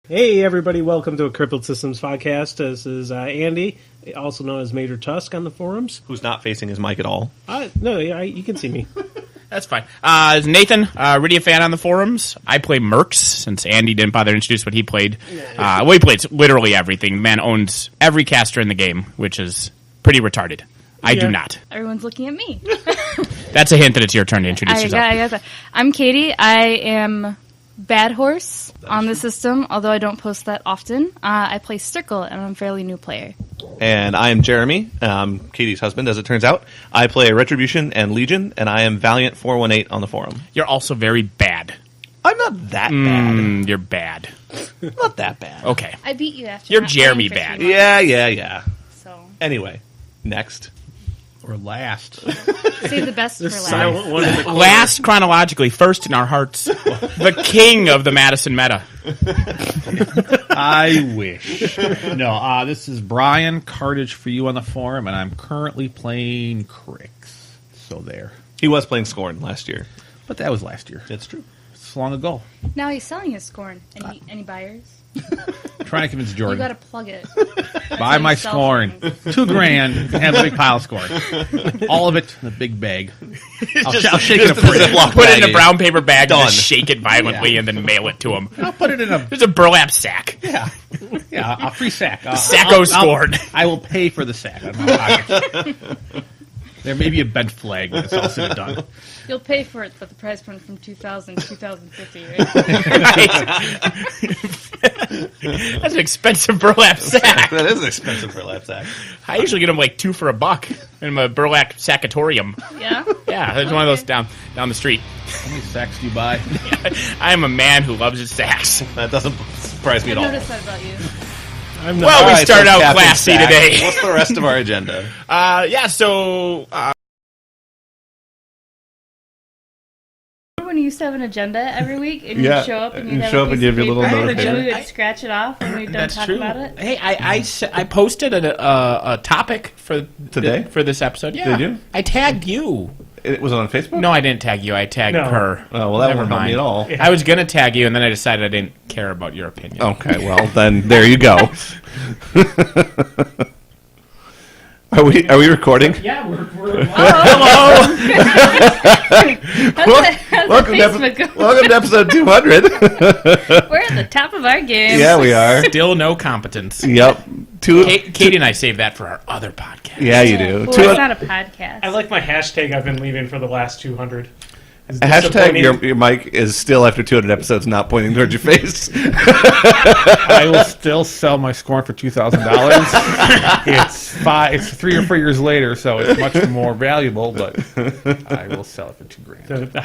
Hey everybody, welcome to a Crippled Systems podcast. This is Andy, also known as Major Tusk on the forums. Who's not facing his mic at all. No, you can see me. That's fine. Nathan, really a fan on the forums. I play Mercs, since Andy didn't bother to introduce what he played. He plays literally everything. The man owns every caster in the game, which is pretty retarded. I do not. Everyone's looking at me. That's a hint that it's your turn to introduce yourself. I got that. I'm Katie. I am Bad Horse on the system, although I don't post that often. I play Circle, and I'm a fairly new player. And I am Jeremy, Katie's husband, as it turns out. I play Retribution and Legion, and I am Valiant 418 on the forum. You're also very bad. I'm not that bad. You're bad. Not that bad. Okay. I beat you after. You're not Jeremy playing for bad. 3 months, Yeah. So Anyway, next. Or last. save the best for last. Silent one in the corner. Last chronologically, first in our hearts, the king of the Madison meta. I wish. No, this is Brian, Cartage for you on the forum, and I'm currently playing Crix. So there. He was playing Scorn last year. But that was last year. It's true. It's long ago. Now he's selling his Scorn. Any buyers? Trying to convince You Jordan. got to plug it. Buy my sell Scorn. things. $2,000. You can have a big pile of Scorn. All of it in a big bag. I'll shake it just up for you. Ziploc Put it in baggie. a brown paper bag and Done. just shake it violently and then mail it to him. I'll put it in a... There's a burlap sack. Yeah, a free sack. Sacco Scorn. I will pay for the sack. Out of my pocket. There may be a bent flag when it's all said and done. You'll pay for it, but the price went from 2,000 to 2,050, right? That's an expensive burlap sack. That is expensive for a lap sack. I usually get them like $2 for $1 in my burlap sackatorium. Yeah? Yeah, there's one of those down the street. How many sacks do you buy? I am a man who loves his sacks. That doesn't surprise me I at all. noticed that about you. I'm not. Well, All we right, start so out Captain classy Sack. today. What's the rest of our agenda? Remember when you used to have an agenda every week, and Yeah, you'd show up and you you'd have show a up and piece you of have your little paper, note and paper. we would scratch it off when we don't talk about it? Hey, I posted a topic for Today? for this episode. Yeah. Did you? I tagged you. It was on Facebook? No, I didn't tag you. I tagged No. her. Oh, well, that Never won't help me mind. at all. I was gonna tag you, and then I decided I didn't care about your opinion. Okay, well, then there you go. Are we recording? Yeah, we're Hello! Welcome to episode 200. We're at the top of our game. Yeah, we are. still no competence. Yep. Katie and I save that for our other podcast. Yeah, you do. Well, it's not a podcast. I like my hashtag I've been leaving for the last 200. It's Hashtag disappointing. your mic is still after 200 episodes not pointing towards your face. I will still sell my Scorn for $2,000. It's 3 or 4 years later, so it's much more valuable. But I will sell it for $2,000. The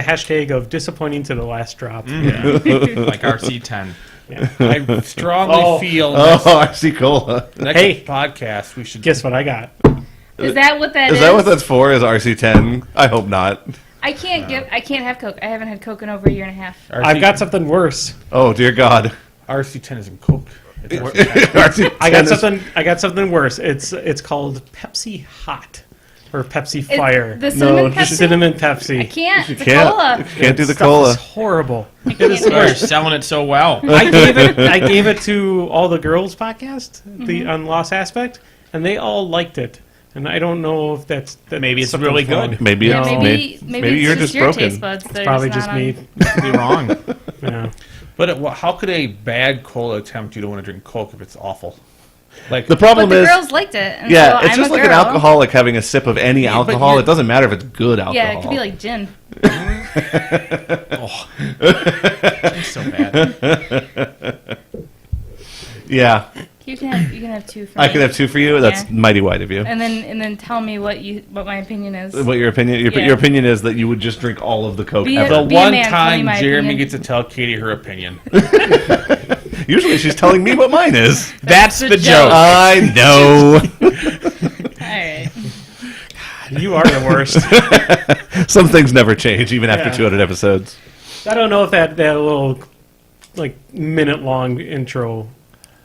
hashtag of disappointing to the last drop. Like RC10. I strongly feel RC Cola. next Hey. podcast we should Guess what I got? Is that what that is? Is that what that's for? Is RC10? I hope not. I can't have Coke. I haven't had Coke in over a year and a half. I've got something worse. Oh dear God. RC10 isn't Coke. It's RC10 I got something worse. It's called Pepsi Hot or Pepsi Fire. The cinnamon Pepsi? Just cinnamon Pepsi. I can't. It's a Can't, cola. can't do the Stuff cola. is horrible. I can't do You're it. selling it so well. I gave it to all the girls podcast, the on Lost Aspect, and they all liked it. And I don't know if that's Maybe it's something really fun. good. Maybe Yeah, it's maybe you're it's just your broken. taste buds. That are Probably just just not me. on- You're wrong. Yeah. But how could a bad cola tempt you to want to drink Coke if it's awful? Like The problem But the is, girls liked it. And yeah, so it's I'm just a like an girl. alcoholic having a sip of any but alcohol. you're- It doesn't matter if it's good alcohol. Yeah, it could be like gin. It's so bad. Yeah, You can have two for me. I could have two for you. That's Yeah. mighty white of you. And then tell me what my opinion is. What your opinion? Your Yeah. opinion is that you would just drink all of the Coke Be ever. the Be a one man, tell me time my Jeremy opinion. gets to tell Katie her opinion. Usually she's telling me what mine is. That's the the joke. joke. I know. All right. You are the worst. Some things never change, even after Yeah. 200 episodes. I don't know if that little like minute-long intro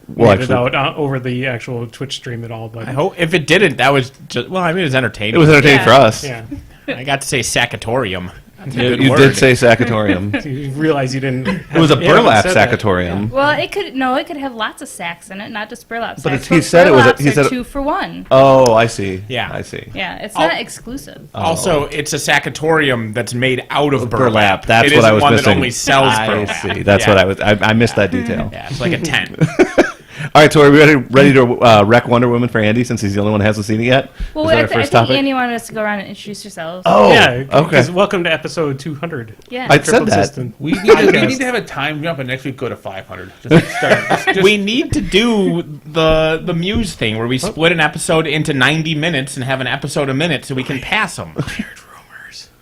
Well, made it actually, out over the actual Twitch stream at all, but I hope if it didn't, that was just it was entertaining. it was entertaining Yeah. for us. yeah. I got to say Sackatorium. You Good word. did say sackatorium. You realize you didn't. It was a burlap sackatorium. Well, it could have lots of sacks in it, not just burlap But sacks. he said it was burlaps he said are 2 for 1. Oh, I see. Yeah. I see. Yeah, it's Oh. not exclusive. Also, it's a sackatorium that's made out of burlap. Burlap. That's It what I isn't was one missing. that only sells I burlap. see. That's Yeah. what I missed that detail. Yeah, it's like a tent. All right, so are we ready to wreck Wonder Woman for Andy since he's the only one who hasn't seen it yet? Well, Is that I our think first topic? Andy wanted us to go around and introduce yourselves. Oh, Yeah. okay. 'Cause welcome to episode 200. Yeah. I said Crippled that. System. We need to have a time jump, and next week go to 500. Just start. We need to do the Muse thing where we split an episode into 90 minutes and have an episode a minute so we can pass them.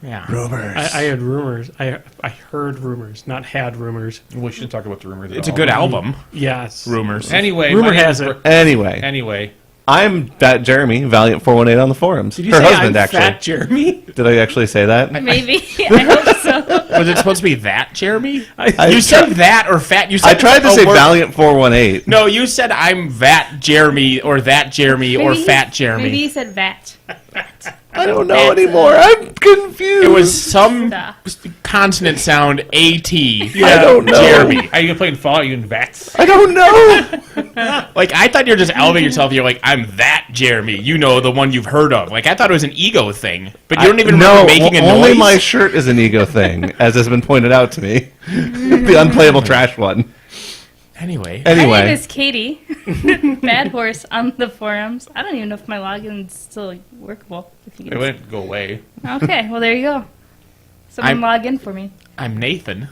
Yeah. Rumors. I had rumors. I heard rumors, not had rumors. We shouldn't talk about the rumors. It's a good album. Yes. Rumors. Anyway, Rumor my has name's it. Anyway, I'm Fat Jeremy, Valiant418 on the forums. Did you Her say husband, I'm actually. Fat Jeremy? Did I actually say that? Maybe. I hope so. Was it supposed to be that, Jeremy? I You said tried- that or fat. You said I tried to a say word- Valiant418. No, you said I'm Vat Jeremy or that Jeremy or Maybe he- Fat Jeremy. Maybe he said vat. I don't know That's anymore. I'm confused. It was some Stop. consonant sound A-T. I don't know. Jeremy. Are you playing Fallout? You in VATS? I don't know. Like, I thought you were just elevating yourself. You're like, I'm that Jeremy. You know, the one you've heard of. Like, I thought it was an ego thing. But you don't even remember making a only noise? my shirt is an ego thing, as has been pointed out to me. The unplayable trash one. Anyway. My name Anyway, is Katie. Bad Horse on the forums. I don't even know if my login's still workable. If you It can... wouldn't go away. Okay, well, there you go. Someone I'm- log in for me. I'm Nathan.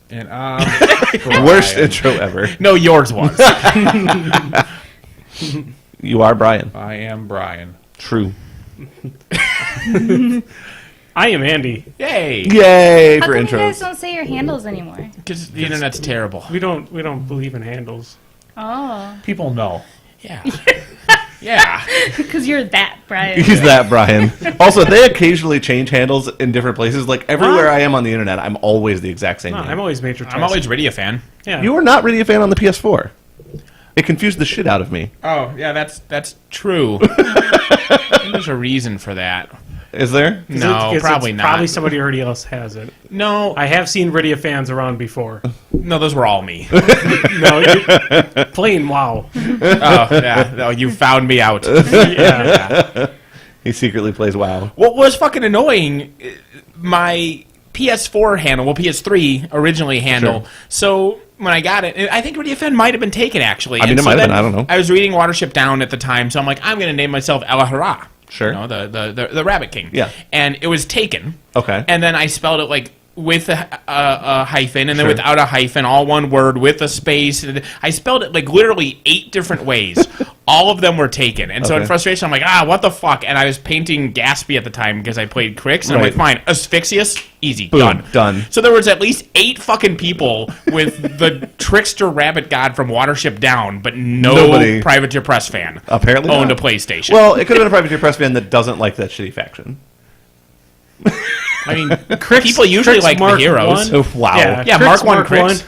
And worst Brian. intro ever. No, yours was. You are Brian. I am Brian. True. I am Andy. Yay. Yay How for come you guys intros. don't say your handles anymore? Because the internet's terrible. We don't believe in handles. Oh, People know. Yeah. Yeah. because you're that, Brian. He's that Brian. Also, they occasionally change handles in different places. Like everywhere I am on the internet, I'm always the exact same No, name. I'm always Major Tyson. I'm always really a fan. Yeah. You were not really a fan on the PS4. It confused the shit out of me. Oh, yeah, that's true. There's a reason for that. Is there? No, probably not. Probably somebody already else has it. No, I have seen Rydia fans around before. no, those were all me. No, plain WoW. Oh, yeah. No, you found me out. Yeah. He secretly plays WoW. What was fucking annoying, my PS4 handle, well, PS3 originally handle, Sure. so when I got it, I think RadiaFan might have been taken, actually. I mean, And it so might have then been, I don't know. I was reading Watership Down at the time, so I'm like, I'm going to name myself El Hara. Sure. You know, the Rabbit King. Yeah. And it was taken. Okay. And then I spelled it like with a hyphen and then Sure. without a hyphen, all one word with a space. And I spelled it like literally 8 different ways. All of them were taken. And so in Okay. frustration, I'm like, what the fuck? And I was painting Gatsby at the time because I played Crix. And I'm Right. like, fine, Asphyxious, easy, Boom, done. So there was at least 8 fucking people with the Trickster Rabbit God from Watership Down, but Nobody. Privateer Press fan Apparently owned not. a PlayStation. Well, it could have been a Privateer Press fan that doesn't like that shitty faction. I mean, people usually Crix like the Mark heroes. One. Oh, wow. Yeah, Crix Mark 1 Crix.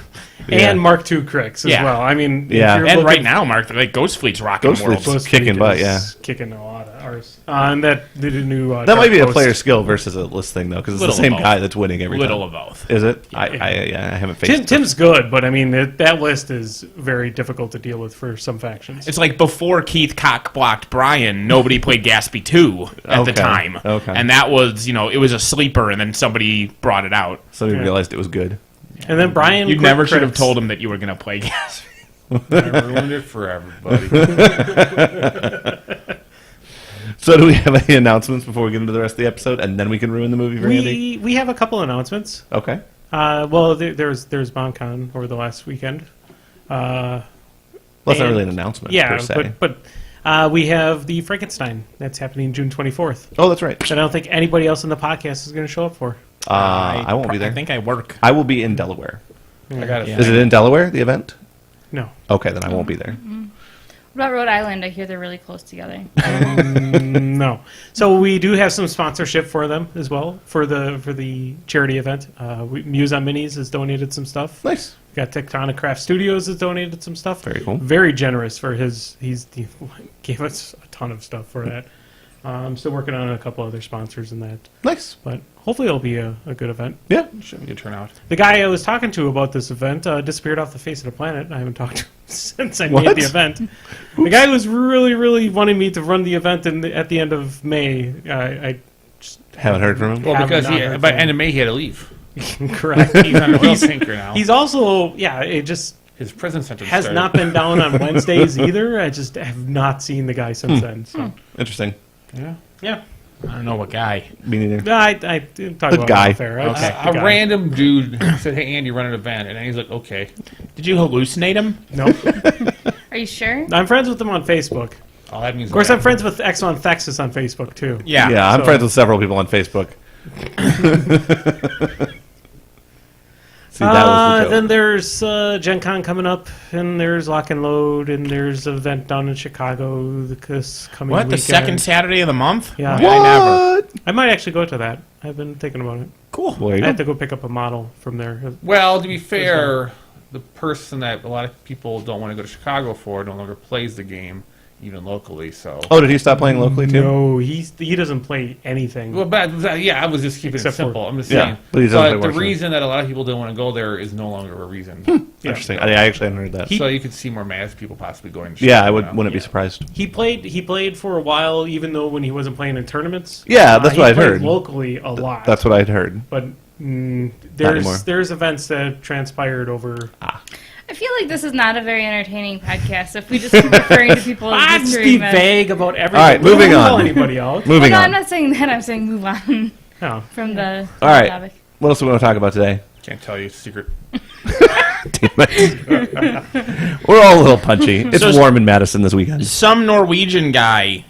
Yeah. And Mark II Crix as Yeah. well. I mean, if Yeah. you're And looking- right now, Mark, like Ghost Fleet's rocking Ghost worlds. Fleet's Ghost kicking Fleet butt, is yeah. kicking a lot of ours. And that the new That might be a Dark player Post. skill versus a list thing, though, because it's the Little same of both. guy that's winning every Little time. of both. Is it? I haven't faced Tim's good, but I mean that list is very difficult to deal with for some factions. It's like before Keith cock blocked Brian, nobody played Gatsby 2 at the Okay. time. Okay. And that was, it was a sleeper, and then somebody brought it out. Somebody realized it was good. And then Brian, You quit never should have Crix. told him that you were going to play Gatsby. I ruined it for everybody. So do we have any announcements before we get into the rest of the episode, and then we can ruin the movie for Andy? We have a couple announcements. Okay. Well, there's BombCon over the last weekend. Well, that's not And- really an announcement, Yeah, per se. but we have the Frankenstein that's happening June 24th. Oh, that's right. That I don't think anybody else in the podcast is going to show up for. I won't be there. I think I work. I will be in Delaware. I got it. Yeah. Is it in Delaware, the event? No. Okay, then I won't be there. What about Rhode Island? I hear they're really close together. No. So we do have some sponsorship for them as well for the charity event. Muse on Minis has donated some stuff. Nice. We got Tectonic Craft Studios has donated some stuff. Very cool. Very generous for his. He gave us a ton of stuff for that. I'm still working on a couple other sponsors in that, Nice. but hopefully it'll be a good event. Yeah. Should be a good turnout. The guy I was talking to about this event disappeared off the face of the planet. I haven't talked to him since I What? made the event. The guy was really, really wanting me to run the event at the end of May. I Haven't heard from him. Well, Have because not heard by from end of May he had to leave. correct. He's on a real sinker now. He's also it just His prison sentence has started. not been down on Wednesdays either. I just have not seen the guy since then. So Interesting. Yeah. yeah, I don't know what guy. Me neither. no, I didn't talk The about guy. it fair. A random dude said, "Hey, Andy, run an event," and then he's like, "Okay." Did you hallucinate him? Nope. Are you sure? I'm friends with him on Facebook. Oh, that means. Of course, I'm friends with Exxon Thexus on Facebook too. Yeah. Yeah, I'm So- friends with several people on Facebook. See, that was the Then joke. there's Gen Con coming up, and there's Lock and Load, and there's an event down in Chicago this coming What? The weekend. second Saturday of the month? Yeah. Why I never. What? I might actually go to that. I've been thinking about it. Cool. Well, there you I have go. to go pick up a model from there. Well, to be fair, the person that a lot of people don't want to go to Chicago for no longer plays the game, even locally. So. Oh, did he stop playing locally too? No, he doesn't play anything. Well, but yeah, I was just keeping Except it for- simple. I'm just Yeah, saying. but he doesn't play But the Warzone. reason that a lot of people don't want to go there is no longer a reason. Interesting. I actually hadn't heard that. So you could see more mass people possibly going. To Yeah, Chicago I now. wouldn't be surprised. He played for a while, even though when he wasn't playing in tournaments. Yeah, that's he what I'd played heard. locally a lot. That's what I'd heard. But anymore. there's events that transpired over. I feel like this is not a very entertaining podcast if we just keep referring to people as Just mystery be men. vague about everything. All right, We don't moving call on. anybody out? Well, Moving no, I'm on. not saying that. I'm saying move on No. from the All right. topic. What else do we want to talk about today? Can't tell you. It's a secret. We're all a little punchy. It's So- warm in Madison this weekend. Some Norwegian guy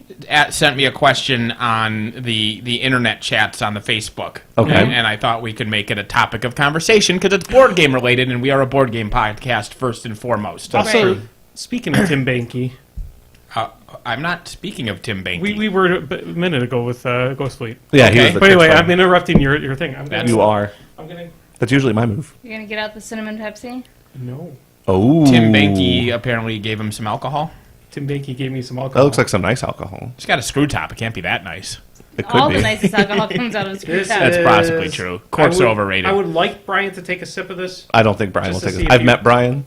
sent me a question on the internet chats on the Facebook. Okay. And I thought we could make it a topic of conversation because it's board game related, and we are a board game podcast first and foremost. Also, Right. speaking of Tim Banky, I'm not speaking of Tim Banky. we were a minute ago with Ghost Fleet. Yeah, he Okay. was the But anyway, trick I'm player. interrupting your thing. You are. I'm gonna. That's usually my move. You're gonna get out the cinnamon Pepsi? No. Oh. Tim Banky apparently gave him some alcohol. Tim Banky gave me some That alcohol. looks like some nice alcohol. It's got a screw top. It can't be that nice. It could All be. the nicest alcohol comes out of a screw This top. That's is- possibly true. Corks I are would- overrated. I would like Brian to take a sip of this. I don't think Brian will Just to take see it. if I've you- met Brian.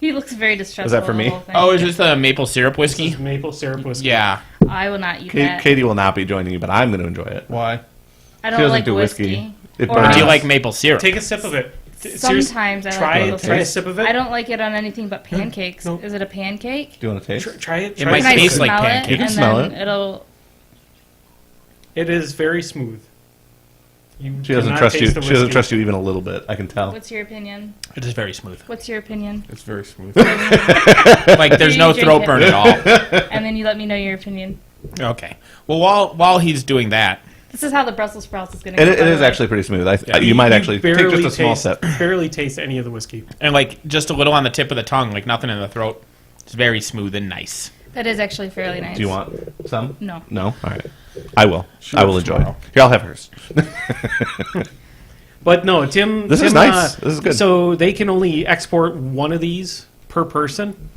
He looks very distressful. Is that for in the me? whole thing. Oh, is this the maple syrup This whiskey? is maple syrup whiskey. Yeah. I will not eat that. Katie will not be joining you, but I'm going to enjoy it. Why? I She don't doesn't like do whiskey. whiskey. It Or- burns. Do you like maple syrup? Take a sip of it. Seriously, Sometimes I try like it. maple Try a syrup. sip of it. I don't like it on anything but pancakes. No. Is it a pancake? Do you want to taste? Try it. It Try might Can I taste like smell it? pancake. You can And smell then it. It'll. It is very smooth. You She doesn't cannot trust you. taste the She doesn't whiskey. trust you even a little bit. I can tell. What's your opinion? It is very smooth. What's your opinion? It's very smooth. Like there's You no drink throat it. burn at all. And then you let me know your opinion. Okay. Well, while he's doing that, This is how the Brussels sprouts is going to It, go. it by the is way. actually pretty smooth. You might actually take barely just a small taste- sip. Barely taste any of the whiskey. and like just a little on the tip of the tongue, like nothing in the throat. It's very smooth and nice. That is actually fairly nice. Do you want some? No. No? All right. I will. She I will looks enjoy tomorrow. it. Here, I'll have hers. But no, Tim. This is Tim, nice. This is good. So they can only export one of these per person.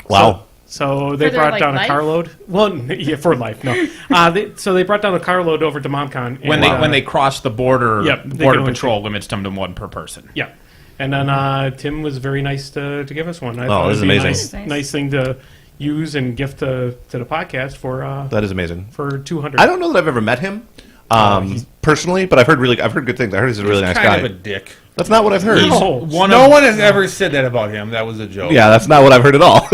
Wow. So they For their, brought like, down life? a carload. Well, yeah, for life, no. So they brought down a carload over to MomCon. When they cross the border, Yep, they border can only patrol limits them to one per person. Yeah. And then Tim was very nice to give us one. I thought this it'd is be a amazing. Nice. Nice thing to use and gift to the podcast for That is amazing. 200. I don't know that I've ever met him personally, but I've heard good things. I heard he's a really nice kind guy. of a dick. That's not what I've heard. No. No one has ever said that about him. That was a joke. Yeah, that's not what I've heard at all.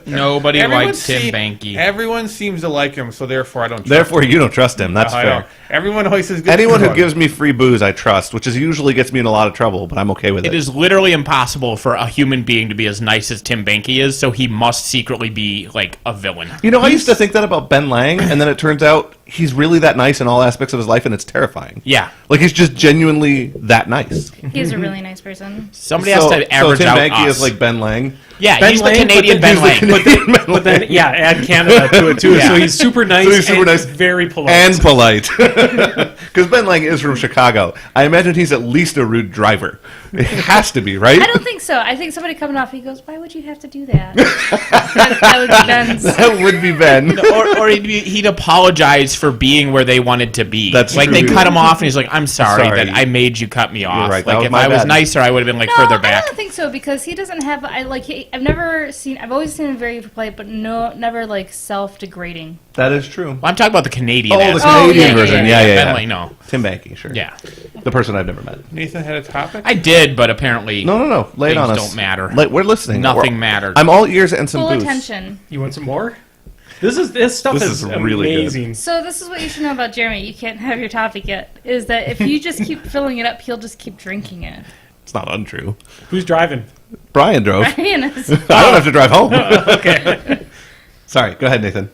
Nobody Everyone likes Tim seem- Banky. Everyone seems to like him, so therefore I don't. Trust Therefore, you don't trust him. That's him. I fair. know. Everyone always says good Anyone things who about gives him. me free booze, I trust, which is usually gets me in a lot of trouble, but I'm okay with it. It is literally impossible for a human being to be as nice as Tim Banky is, so he must secretly be like a villain. You know, I used to think that about Ben Lang, and then it turns out he's really that nice in all aspects of his life, and it's terrifying. Yeah. Like, he's just genuinely that nice. He's a really nice person. Somebody has to average Tim out Banky us. is like Ben Lang. Yeah, Ben he's Lang, the Canadian but Ben then Lang. he's But then, yeah, add Canada to it too. Yeah. So he's super nice. So he's super and nice very polite. And polite. Because Ben Lang is from Chicago. I imagine he's at least a rude driver. It has to be, right? I don't think so. I think somebody coming off, he goes, "Why would you have to do that?" that would be Ben's. That would be Ben. or he'd apologize for being where they wanted to be. That's like true. they cut him off, and he's like, "I'm sorry, Sorry. that I made you cut me off. right. That Like was if my I was bad." nicer, I would have been like No, further back." I don't think so because he doesn't have. I've never seen. I've always seen him very polite, but never like self-degrading. That is true. Well, I'm talking about the Canadian. Oh, the aspect. Canadian yeah, version. yeah, Yeah. Ben, like, no. Tim Banky, sure. Yeah, The person I've never met. Nathan had a topic. I did, but apparently No. Lay it on Things us. don't matter. We're listening. Nothing mattered. I'm all ears and some Full booze. attention. You want some more? This stuff This is is really good. amazing. So this is what you should know about Jeremy. You can't have your topic yet. Is that if you just keep filling it up, he'll just keep drinking it. It's not untrue. Who's driving? Brian drove. Ryan is. I don't have to drive home. Okay. Sorry. Go ahead, Nathan.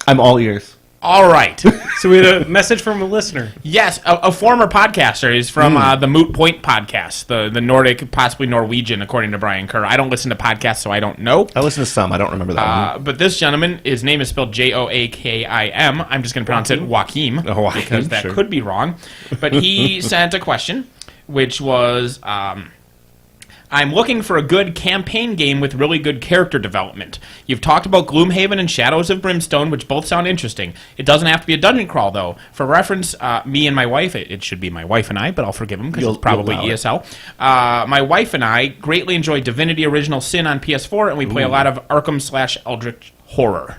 I'm all ears. All right. So we had a message from a listener. Yes, a former podcaster is from the Moot Point podcast, the Nordic, possibly Norwegian, according to Brian Kerr. I don't listen to podcasts, so I don't know. I listen to some. I don't remember that one. But this gentleman, his name is spelled Joakim. I'm just going to pronounce it Joaquim, Oh, Joaquim, because that sure. could be wrong. But he sent a question, which was... I'm looking for a good campaign game with really good character development. You've talked about Gloomhaven and Shadows of Brimstone, which both sound interesting. It doesn't have to be a dungeon crawl, though. For reference, me and my wife, it should be my wife and I, but I'll forgive him because You'll it's probably allow it. ESL. My wife and I greatly enjoy Divinity Original Sin on PS4, and we play a lot of Arkham/Eldritch Horror.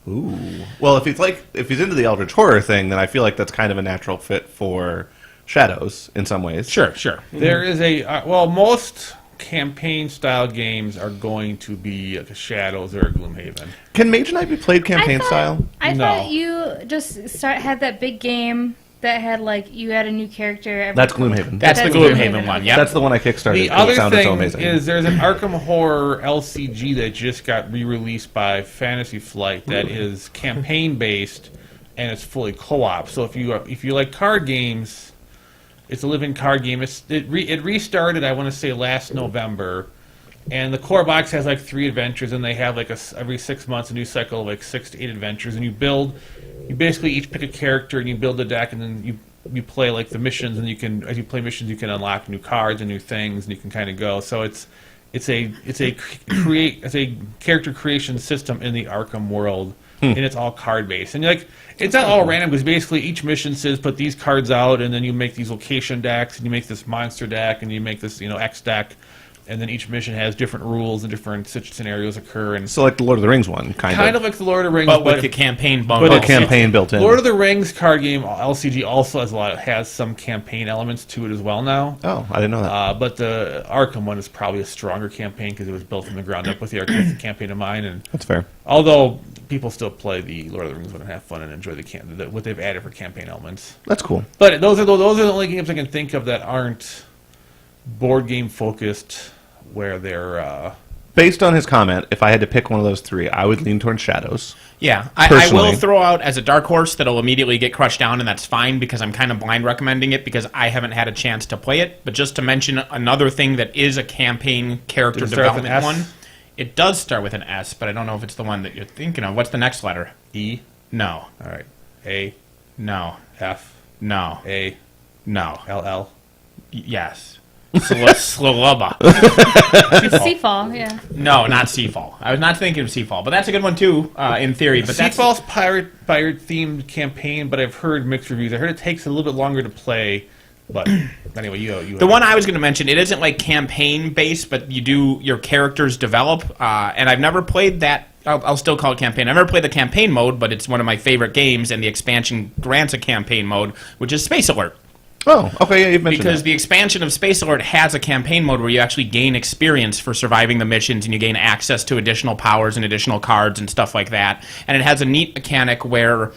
Ooh. Well, if he's into the Eldritch Horror thing, then I feel like that's kind of a natural fit for Shadows in some ways. Sure. There is most campaign-style games are going to be like a Shadows or a Gloomhaven. Can Mage Knight be played campaign style? I No. thought you just had that big game that had you had a new character. That's Gloomhaven. That's the That's Gloomhaven Gloomhaven. one, yeah. That's the one I kickstarted. The 'cause other it sounded so thing amazing. is there's an Arkham Horror LCG that just got re-released by Fantasy Flight that is campaign-based and it's fully co-op. So if you like card games, it's a living card game. It restarted, I want to say, last November, and the core box has 3 adventures, and they have every 6 months a new cycle of 6 to 8 adventures, and you basically each pick a character and you build a deck, and then you play the missions, and as you play missions you can unlock new cards and new things, and you can kind of go. So it's a character creation system in the Arkham world. And it's all card based, and it's not all random because basically each mission says put these cards out, and then you make these location decks, and you make this monster deck, and you make this X deck, and then each mission has different rules and different scenarios occur, and So like the Lord of the Rings one, kind of like the Lord of the Rings, But with the campaign bundle. But campaign built in. Lord of the Rings card game LCG also has some campaign elements to it as well now. Oh, I didn't know that. But the Arkham one is probably a stronger campaign because it was built from the ground up with the Arkham campaign in mind. And That's fair. although people still play the Lord of the Rings one and have fun and enjoy what they've added for campaign elements. That's cool. But those are the only games I can think of that aren't board game focused, where they're Based on his comment, if I had to pick one of those 3, I would lean towards Shadows. Yeah, I Personally. will throw out as a dark horse that'll immediately get crushed down, and that's fine because I'm kind of blind recommending it because I haven't had a chance to play it. But just to mention another thing that is a campaign character Does it start with development an S? one, it does start with an S, but I don't know if it's the one that you're thinking of. What's the next letter? E. No, All right, A, no, F, no, A, no. LL. Yes. Slulubba. Seafall, yeah. No, not Seafall. I was not thinking of Seafall, but that's a good one too, in theory. But that's Seafall's pirate themed campaign, but I've heard mixed reviews. I heard it takes a little bit longer to play, but anyway, you the one I was going to mention. It isn't like campaign based, but your characters develop. And I've never played that. I'll still call it campaign. I've never played the campaign mode, but it's one of my favorite games, and the expansion grants a campaign mode, which is Space Alert. Oh, okay, yeah, you've mentioned Because that. the expansion of Space Alert has a campaign mode where you actually gain experience for surviving the missions, and you gain access to additional powers and additional cards and stuff like that. And it has a neat mechanic where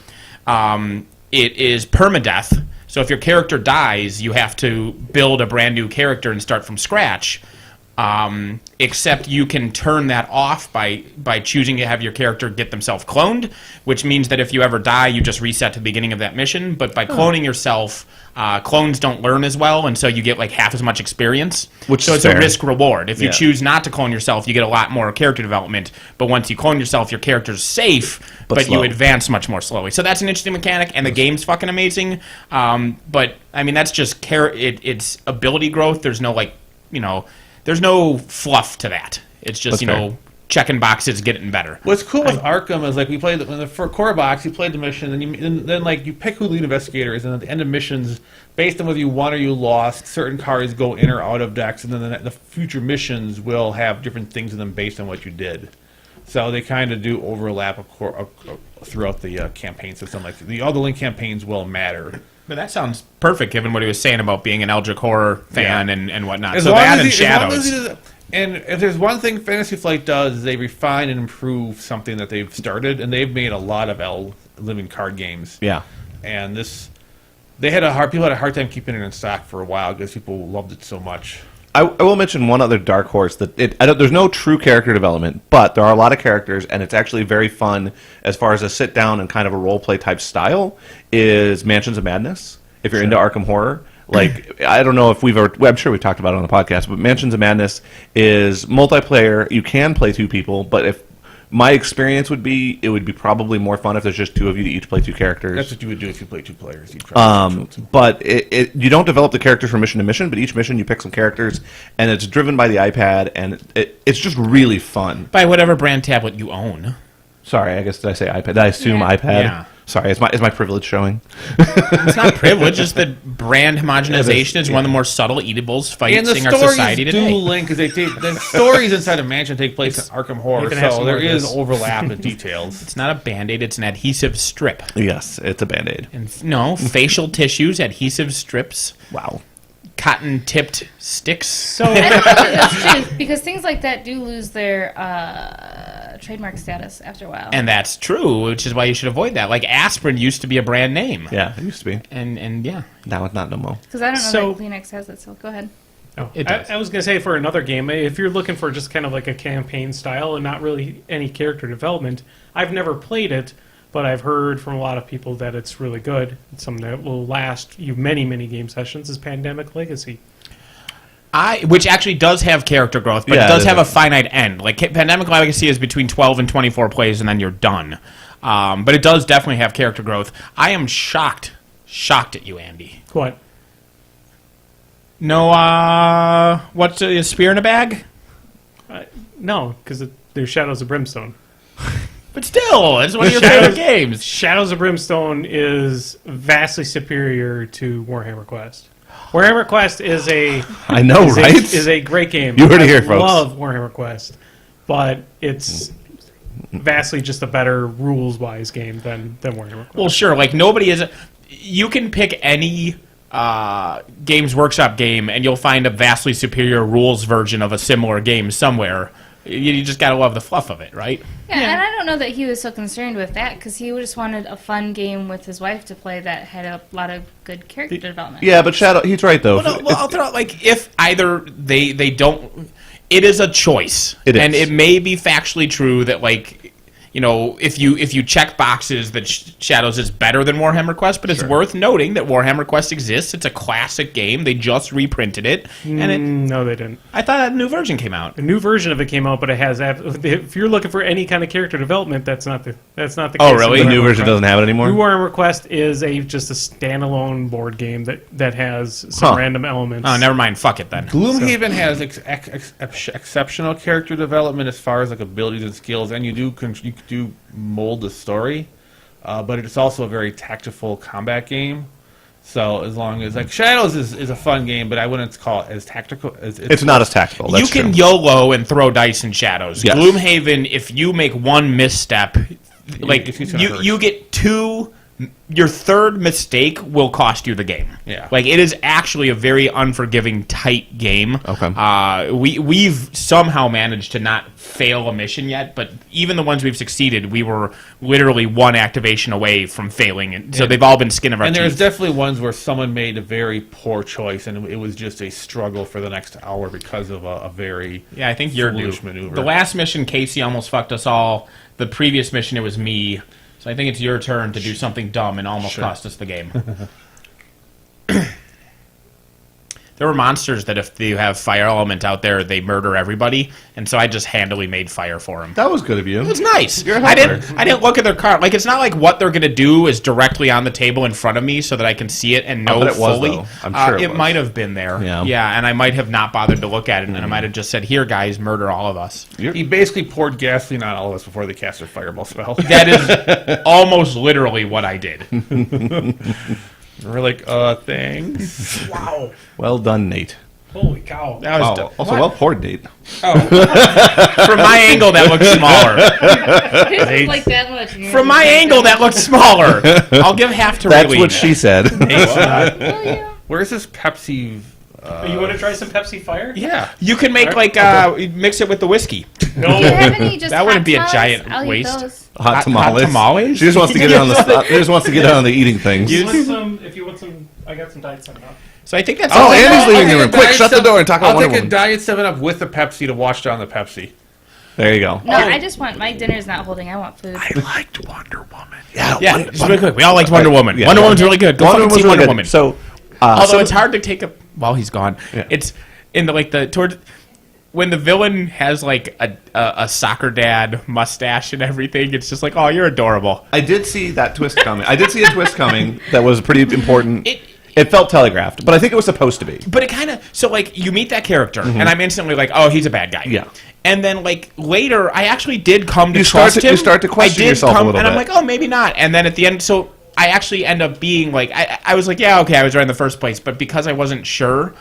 it is permadeath. So if your character dies, you have to build a brand new character and start from scratch. Except you can turn that off by choosing to have your character get themselves cloned, which means that if you ever die, you just reset to the beginning of that mission. But by cloning yourself, clones don't learn as well, and so you get like half as much experience. Which so is it's a fair. risk reward. If you Yeah. choose not to clone yourself, you get a lot more character development. But once you clone yourself, your character's safe, but slow. you advance much more slowly. So that's an interesting mechanic, and the game's fucking amazing. But I mean, that's just it's ability growth. There's no there's no fluff to that. It's just That's fair. checking boxes, getting better. What's cool with Arkham is like we played in the core box. You played the mission, and then like you pick who the lead investigator is, and at the end of missions, based on whether you won or you lost, certain cards go in or out of decks, and then the future missions will have different things in them based on what you did. So they kind of do overlap throughout the campaign system. Like the other Link campaigns will matter. But that sounds perfect, given what he was saying about being an Eldritch horror fan Yeah. and whatnot. As So long that as and he- as long as Shadows. he does- and if there's one thing Fantasy Flight does, is they refine and improve something that they've started, and they've made a lot of living card games. Yeah. And people had a hard time keeping it in stock for a while because people loved it so much. I will mention one other dark horse that there's no true character development, but there are a lot of characters, and it's actually very fun as far as a sit down and kind of a role play type style. Is Mansions of Madness? If you're into Arkham Horror, like I don't know if I'm sure we've talked about it on the podcast, but Mansions of Madness is multiplayer. You can play two people, but if my experience would be, it would be probably more fun if there's just two of you to each play two characters. That's what you would do if you play two players. You'd probably control two. But you don't develop the characters from mission to mission, but each mission you pick some characters, and it's driven by the iPad, and it's just really fun. By whatever brand tablet you own. Sorry, I guess did I say iPad? Did I assume Yeah. iPad? Yeah. Sorry, is my privilege showing? It's not privilege, just that brand homogenization is one of the more subtle eatables And the facing our stories society do today. link because the stories inside of Mansion take place in Arkham Horror, you can have so some there more of is this. overlap in details. It's not a Band-Aid, it's an adhesive strip. Yes, it's a Band-Aid. And facial tissues, adhesive strips, Wow. cotton-tipped sticks. So I don't think that's true because things like that do lose their trademark status after a while. And that's true, which is why you should avoid that. Like aspirin used to be a brand name. Yeah, it used to be. And yeah. Now it's not no more. Because I don't know So- that Kleenex has it, so go ahead. Oh, It does. I was going to say for another game, if you're looking for just kind of like a campaign style and not really any character development, I've never played it, but I've heard from a lot of people that it's really good. It's something that will last you many, many game sessions is Pandemic Legacy. Which actually does have character growth, but Yeah, it does it have is. a finite end. Like Pandemic Legacy is between 12 and 24 plays, and then you're done. But it does definitely have character growth. I am shocked at you, Andy. What? No, what's a spear in a bag? No, because there's Shadows of Brimstone. But still, it's one of your Shadows- favorite games. Shadows of Brimstone is vastly superior to Warhammer Quest. Warhammer Quest is a I know, is right? is a great game. You heard it I here, folks. love Warhammer Quest, but it's vastly just a better rules-wise game than Warhammer Quest. Well, sure. Like nobody is. You can pick any Games Workshop game, and you'll find a vastly superior rules version of a similar game somewhere. You just gotta love the fluff of it, right? Yeah, and I don't know that he was so concerned with that because he just wanted a fun game with his wife to play that had a lot of good character development. Yeah, but Shadow, he's right though. Well, I'll throw out like if either they don't, it is a choice, It is. and it may be factually true that like. You know, if you check boxes that Shadows is better than Warhammer Quest, but it's worth noting that Warhammer Quest exists. It's a classic game. They just reprinted it, and No, they didn't. I thought a new version came out. A new version of it came out, but it has. If you're looking for any kind of character development, that's not the case. Oh, in really? the Warhammer new version Quest. doesn't have it anymore. New Warhammer Quest is just a standalone board game that has some Huh. random elements. Oh, never mind. Fuck it then. Gloomhaven has exceptional character development as far as like abilities and skills, and you do mold the story, but it's also a very tactical combat game. So as long as like Shadows is a fun game, but I wouldn't call it as tactical as It's not as tactical. That's You can true. YOLO and throw dice in Shadows. Yes. Gloomhaven, if you make one misstep, like it's gonna hurt. you get two. Your third mistake will cost you the game. Yeah. Like it is actually a very unforgiving, tight game. Okay. We've somehow managed to not fail a mission yet, but even the ones we've succeeded, we were literally one activation away from failing, and so they've all been skin of our And teeth. there's definitely ones where someone made a very poor choice, and it was just a struggle for the next hour because of a very Yeah, I think you're due. foolish maneuver. The last mission, Casey almost fucked us all. The previous mission, it was me. So I think it's your turn to do something dumb and almost cost us the game. there were monsters that if you have fire element out there, they murder everybody, and so I just handily made fire for them. That was good of you. It was nice. You're a I helper. didn't look at their card. Like, it's not like what they're gonna do is directly on the table in front of me so that I can see it and know bet it was, fully. though. I'm sure it was. might have been there. Yeah. And I might have not bothered to look at it, and I might have just said, "Here, guys, murder all of us." He basically poured gasoline on all of us before they cast their fireball spell. That is almost literally what I did. We're like, thanks. Wow. Well done, Nate. Holy cow. That was Wow. Also, well poured, Nate. from my angle that looked smaller. His was like that much. and yours From was my like angle that that looked smaller. I'll give half to That's Raylene. what she said. much. Oh, yeah. Where's this Pepsi? You want to try some Pepsi Fire? Yeah. You can make mix it with the whiskey. No. Do you have any just That wouldn't hot be a tamales? giant I'll eat waste. those. Hot tamales. tamales? She just wants to get on the. She just wants to get on the eating things. If you want some, I got some diet soda. So I think that's Oh, all. Andy's leaving the I'll room. take a Quick, Diet shut the Seven- door and talk about I'll Wonder take a Woman. Diet 7-Up with the Pepsi to wash down the Pepsi. There you go. No, I just want my dinner's not holding. I want food. I liked Wonder Woman. Yeah, Yeah, just really quick. We all liked Wonder Woman. Yeah. Wonder Woman's really good. Go Wonder fucking Woman's see really Wonder good. Woman. So, Although it's hard to take a while he's gone. Yeah. It's in towards when the villain has like a soccer dad mustache and everything. It's just like, oh, you're adorable. I did see that twist coming. I did see a twist coming that was pretty important. It felt telegraphed, but I think it was supposed to be. But it kind of so like you meet that character, and I'm instantly like, oh, he's a bad guy. Yeah. And then like later, I actually did come to You start trust to- him. you start to question I did yourself a come, little and I'm bit. like, oh, maybe not. And then at the end, so I actually end up being like, I was like, yeah, okay, I was right in the first place, but because I wasn't sure.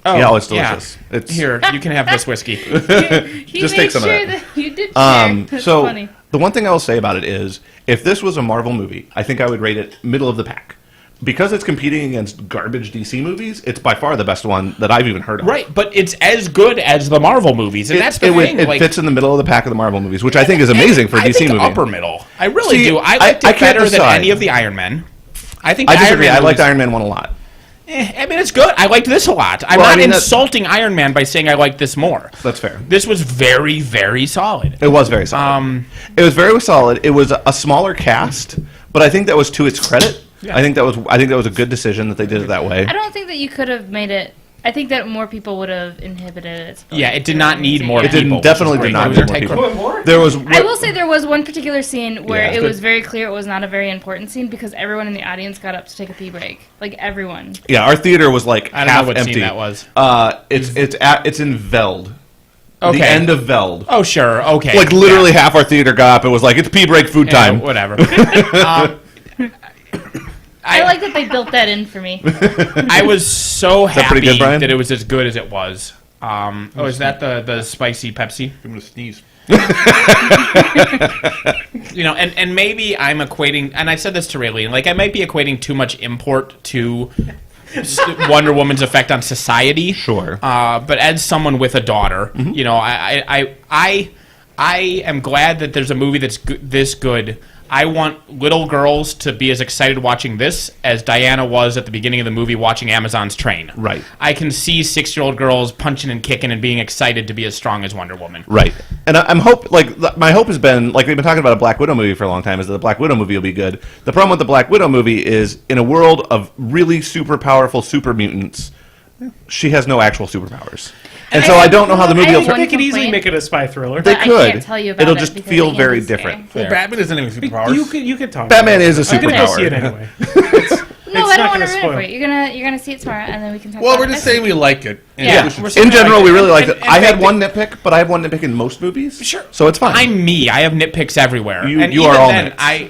Oh, Yeah, it's delicious. It's- Here, you can have this whiskey. He Just made take some of sure that. you did share. That's So funny. the one thing I will say about it is, if this was a Marvel movie, I think I would rate it middle of the pack. Because it's competing against garbage DC movies, it's by far the best one that I've even heard of. Right, but it's as good as the Marvel movies, and that's the thing. It like, fits in the middle of the pack of the Marvel movies, which I think is amazing for a I DC think movie. upper middle. I really See, do. I liked I it can't better than decide. any of the Iron Men. I think I the disagree. Iron I Man liked movies- Iron Man 1 a lot. I mean, it's good. I liked this a lot. I'm Well, I not mean, insulting Iron Man by saying I liked this more. That's fair. This was very, very solid. It was very solid. It was very solid. It was a smaller cast, but I think that was to its credit. Yeah. I think that was a good decision that they did it that way. I don't think that you could have made it. I think that more people would have inhibited it. Yeah, it did not need more It didn't- people. definitely which is did not great. need It was more a take- people. More? There was. I will say there was one particular scene where Yeah, it good. was very clear it was not a very important scene because everyone in the audience got up to take a pee break. Like everyone. Yeah, our theater was like I don't know half what empty. scene that was. It's in Veld. Okay. The end of Veld. Oh, sure. Okay. Like literally half our theater got up. It was like it's pee break food Yeah, time. whatever. I like that they built that in for me. I was so that pretty happy good, Brian? that it was as good as it was. Is that the spicy Pepsi? I'm going to sneeze. And maybe I'm equating, and I said this to Raylene, like I might be equating too much import to Wonder Woman's effect on society. Sure. But as someone with a daughter, I am glad that there's a movie that's this good. I want little girls to be as excited watching this as Diana was at the beginning of the movie watching Amazon's Train. Right. I can see 6-year-old girls punching and kicking and being excited to be as strong as Wonder Woman. Right. And my hope has been, like they've been talking about a Black Widow movie for a long time, is that the Black Widow movie will be good. The problem with the Black Widow movie is, in a world of really super powerful super mutants, she has no actual superpowers. And so I don't know how the movie I will have turn. They could easily complaint. make it a spy thriller. They I could. can't tell you about It'll it just because feel the very end is scary. different. Well, Batman doesn't have any superpowers. You could talk. Batman about is a it. I'm gonna go superpower. see it anyway. No, I don't not want to gonna ruin it spoil for it. you. You're gonna see it tomorrow, and then we can talk. Well, about we're it just next saying we like it. And Yeah. we should- We're saying In general, we really liked And- it. and I had fact one nitpick, but I have one nitpick in most movies. Sure. So it's fine. I'm me. I have nitpicks everywhere. You- and you even are all then, nits. I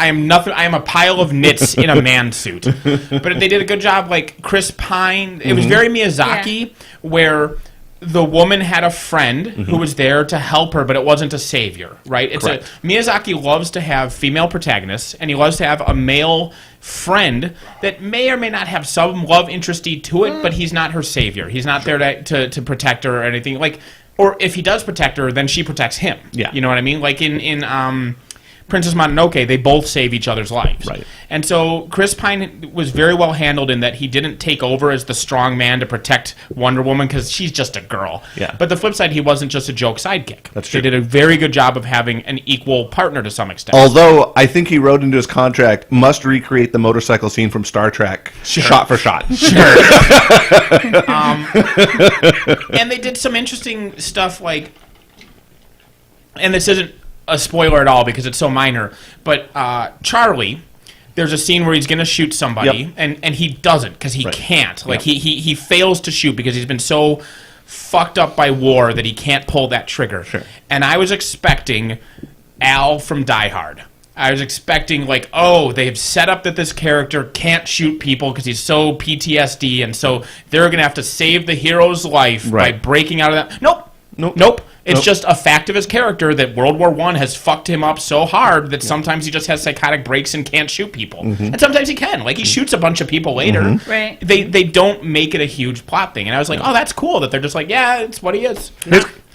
am nothing. I am a pile of nits in a man suit. But they did a good job. Like Chris Pine, it was very Miyazaki, where the woman had a friend who was there to help her, but it wasn't a savior, right? Correct. Miyazaki loves to have female protagonists, and he loves to have a male friend that may or may not have some love interesty to it, but he's not her savior. He's not there to protect her or anything. Like, or if he does protect her, then she protects him. Yeah. You know what I mean? Like in Princess Mononoke, they both save each other's lives. Right. And so Chris Pine was very well handled in that he didn't take over as the strong man to protect Wonder Woman because she's just a girl. Yeah. But the flip side, he wasn't just a joke sidekick. That's true. They did a very good job of having an equal partner to some extent. Although I think he wrote into his contract, must recreate the motorcycle scene from Star Trek, shot for shot. And they did some interesting stuff like, and this isn't a spoiler at all because it's so minor, but Charlie, there's a scene where he's going to shoot somebody, Yep. and he doesn't because he can't. Like, he fails to shoot because he's been so fucked up by war that he can't pull that trigger. Sure. And I was expecting Al from Die Hard. I was expecting, like, oh, they've set up that this character can't shoot people because he's so PTSD, and so they're going to have to save the hero's life by breaking out of that. Nope. It's just a fact of his character that World War I has fucked him up so hard that sometimes he just has psychotic breaks and can't shoot people. And sometimes he can. Like, he shoots a bunch of people later. Right. They don't make it a huge plot thing. And I was like, oh, that's cool that they're just like, yeah, it's what he is.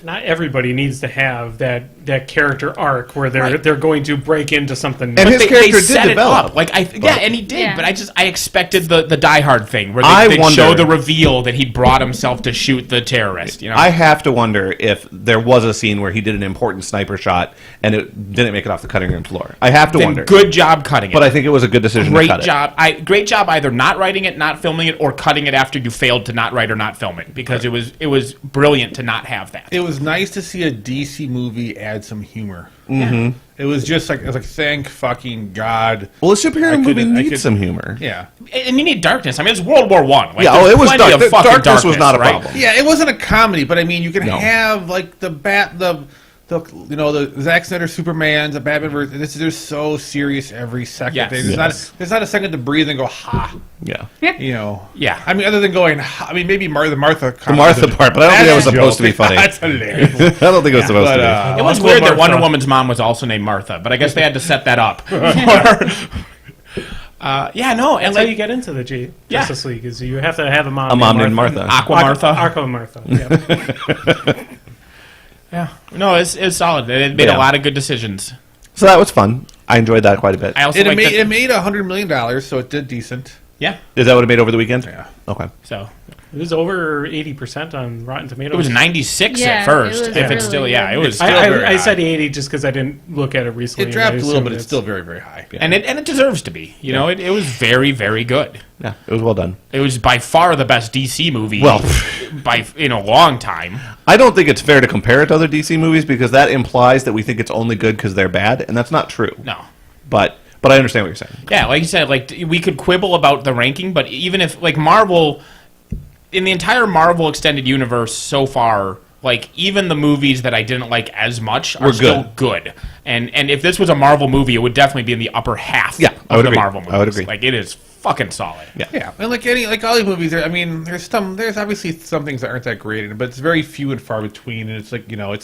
Not everybody needs to have that character arc where they're going to break into something. And his character did set develop. it up. Like, and he did. Yeah. But I expected the Die Hard thing where I they wonder- show the reveal that he brought himself to shoot the terrorist. You know, I have to wonder if there was a scene where he did an important sniper shot and it didn't make it off the cutting room floor. I have to then wonder. good job cutting it. But I think it was a good decision to Great cut job. Great job either not writing it, not filming it, or cutting it after you failed to not write or not film it because it was brilliant to not have that. It was nice to see a DC movie add some humor. Mm-hmm. It was just like, thank fucking God. Well, a superhero movie couldn't- I needs could- some humor. Yeah. And you need darkness. I mean, it's World War One. Like, Yeah, oh, there's it was plenty dark. of fucking Darkness was not a right? problem. Yeah, it wasn't a comedy, but I mean, you can No. have like the Zack Snyder Superman's, the Batman version. They're so serious every second. Yes. There's not a second to breathe and go ha. Yeah. You know. Yeah. I mean, other than going, ha, I mean, maybe the Martha. The Martha part, but I don't think that was supposed to be funny. That's hilarious. I don't think it was supposed to be. It was Uncle weird that Martha. Wonder Woman's mom was also named Martha, but I guess they had to set that up. Yeah, no, and That's how like you get into the Yeah. Justice League is you have to have a mom. A mom named Martha. Aqua Martha. Aqua Martha. Yeah. Yeah, no, it's solid. They made Yeah. a lot of good decisions. So that was fun. I enjoyed that quite a bit. I also It like made $100 million, so it did decent. yeah. Is that what it made over the weekend? Yeah. Okay. So It was over 80% on Rotten Tomatoes. it was 96 Yeah, at first. it was If it's really still, good. yeah, it was. Still very I high. said 80 just because I didn't look at it recently. It and dropped I a little, assumed but it's still very, very high. and it deserves to be. You know, it was very, very good. Yeah, it was well done. It was by far the best DC movie. Well, in a long time. I don't think it's fair to compare it to other DC movies because that implies that we think it's only good because they're bad, and that's not true. No. But I understand what you're saying. Yeah, like you said, like we could quibble about the ranking, but even if like Marvel, in the entire Marvel extended universe so far, like even the movies that I didn't like as much are Were still good. And if this was a Marvel movie, it would definitely be in the upper half Yeah, I of would the agree. Marvel movies. I would agree. Like it is fucking solid. Yeah. Yeah, and like all these movies, I mean, there's obviously some things that aren't that great, but it's very few and far between, and it's like, you know,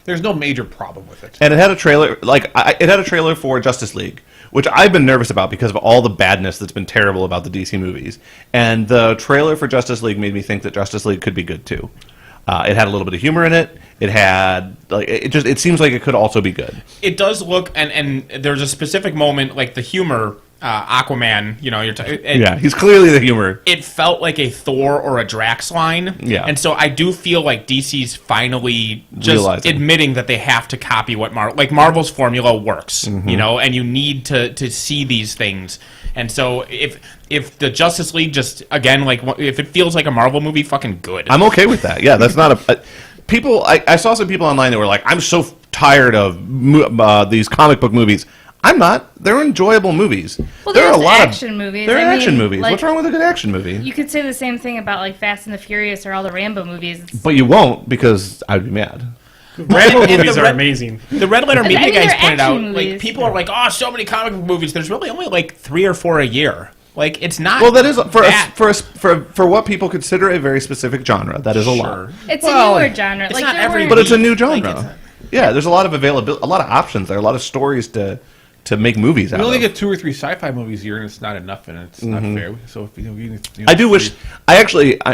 there's no major problem with it. And it had a trailer, it had a trailer for Justice League, which I've been nervous about because of all the badness that's been terrible about the DC movies. And the trailer for Justice League made me think that Justice League could be good too. It had a little bit of humor in it. It had it seems like it could also be good. It does look, and there's a specific moment, like the humor, Aquaman, you know, Yeah, he's clearly the humor. it felt like a Thor or a Drax line. Yeah. And so I do feel like DC's finally just Realizing. admitting that they have to copy what Marvel's formula works, Mm-hmm. you know, and you need to see these things. And so if the Justice League just, again, like if it feels like a Marvel movie, fucking good. I'm okay with that. Yeah, that's not people. I saw some people online that were like, "I'm so tired of these comic book movies." I'm not. They're enjoyable movies. Well, there are a there's lot action of movies. There are I action mean, movies. like- What's wrong with a good action movie? You could say the same thing about like Fast and the Furious or all the Rambo movies. But you won't because I'd be mad. Rambo And movies the are Red- amazing. The Red Letter Media mean, guys they're pointed out, action like, movies. people are like, oh, so many comic book movies. There's really only like 3 or 4 a year. Like, it's not. Well, that is that. for what people consider a very specific genre. That is a lot. Sure. It's Well, a newer genre. it's Like not there every- were- But it's a new Like, genre. it's- Yeah, there's a lot of availability, a lot of options there, a lot of stories to make movies out We only of. get 2 or 3 sci-fi movies a year, and it's not enough, and it's not fair. So if you I do wish. I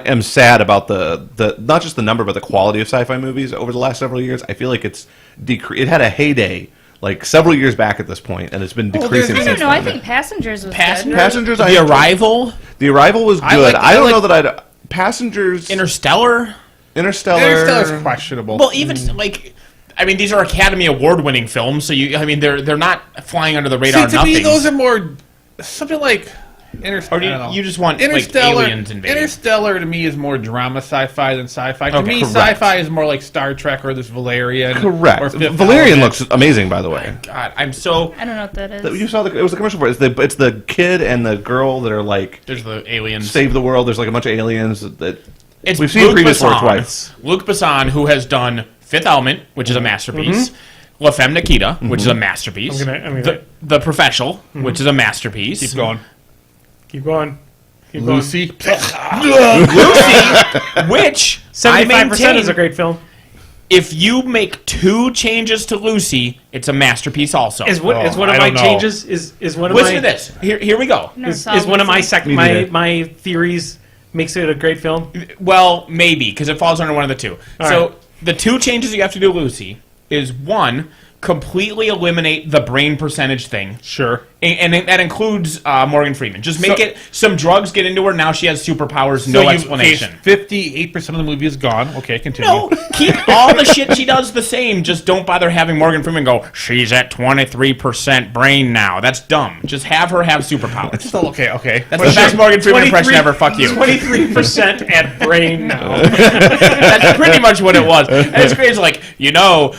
am sad about the not just the number but the quality of sci-fi movies over the last several years. I feel like it's it had a heyday like several years back at this point, and it's been decreasing I since don't know. I then. think Passengers was Passengers, The Arrival, The Arrival was good. I I don't like- know that I'd Passengers, Interstellar. Interstellar's questionable. Well, even like, I mean, these are Academy Award-winning films, so they're not flying under the radar. See, to me, those are more something like Interstellar. Or do I don't know. you just want like Interstellar, aliens invading? Interstellar to me is more drama sci-fi than sci-fi. To Okay, me, correct. sci-fi is more like Star Trek or this Valerian. correct. Or Fifth Valerian Element. looks amazing, by the way. God, I'm so. I don't know what that is. You saw it was the commercial for it. It's the kid and the girl that are like There's the aliens. save the world. There's like a bunch of aliens that It's we've seen Luc previous work Besson. twice. Luc Besson, who has done Fifth Element, which is a masterpiece. La Femme Nikita, which is a masterpiece. I'm gonna- the Professional, which is a masterpiece. Keep going. Keep going. Keep Lucy. Lucy, which I 75% is maintain, a great film. if you make 2 changes to Lucy, it's a masterpiece also. Is one Oh, of I my don't know. changes is one of Listen my to this. Here we go. No, is solid one of my Lucy. Me neither. my theories makes it a great film. Well, maybe, because it falls under one of the two. All so right. the 2 changes you have to do to Lucy is, 1, completely eliminate the brain percentage thing. Sure. And that includes Morgan Freeman. Just make So- it some drugs get into her. Now she has superpowers. No explanation. 58% of the movie is gone. Okay, continue. No, keep all the shit she does the same. Just don't bother having Morgan Freeman go, she's at 23% brain now. That's dumb. Just have her have superpowers. Still okay. That's the best Morgan Freeman impression ever. Fuck you. 23% at brain now. That's pretty much what it was. And it's crazy. Like,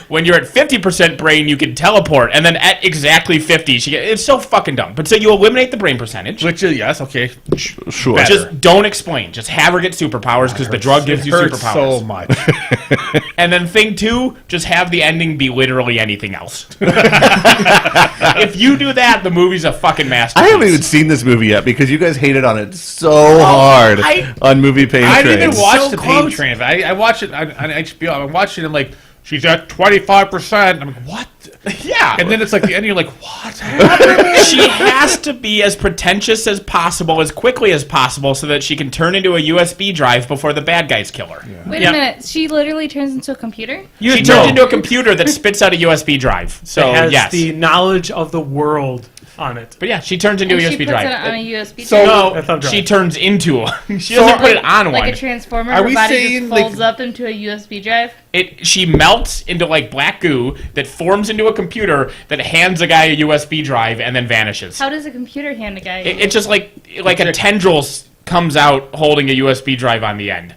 when you're at 50% brain, you can teleport. And then at exactly 50, it's so fucking dumb. But so you eliminate the brain percentage. Which is, yes, okay. Sure. Better. Just don't explain. Just have her get superpowers because the drug gives you Hurts superpowers. so much. And then thing 2, just have the ending be literally anything else. If you do that, the movie's a fucking I masterpiece. haven't even seen this movie yet because you guys hated on it so hard on Movie Pain I Train. didn't even watch So the Pain close. Train. I watched it on HBO. I'm watching it. I'm like, she's at 25%. I'm like, what? Yeah. And then it's like the end. You're like, what? She has to be as pretentious as possible, as quickly as possible, so that she can turn into a USB drive before the bad guys kill her. Wait Yeah. a minute. She literally turns into a computer? She turns into a computer that spits out a USB drive. So, It has yes. the knowledge of the world on it. But yeah, she turns into And a she USB puts drive. it on a USB So- drive? That thumb drive. She turns into a... She doesn't put it on like one. a transformer. Are Her we body saying, just like- folds up into a USB drive? She melts into like black goo that forms into a computer that hands a guy a USB drive and then vanishes. How does a computer hand a guy? It's just like a tendril comes out holding a USB drive on the end.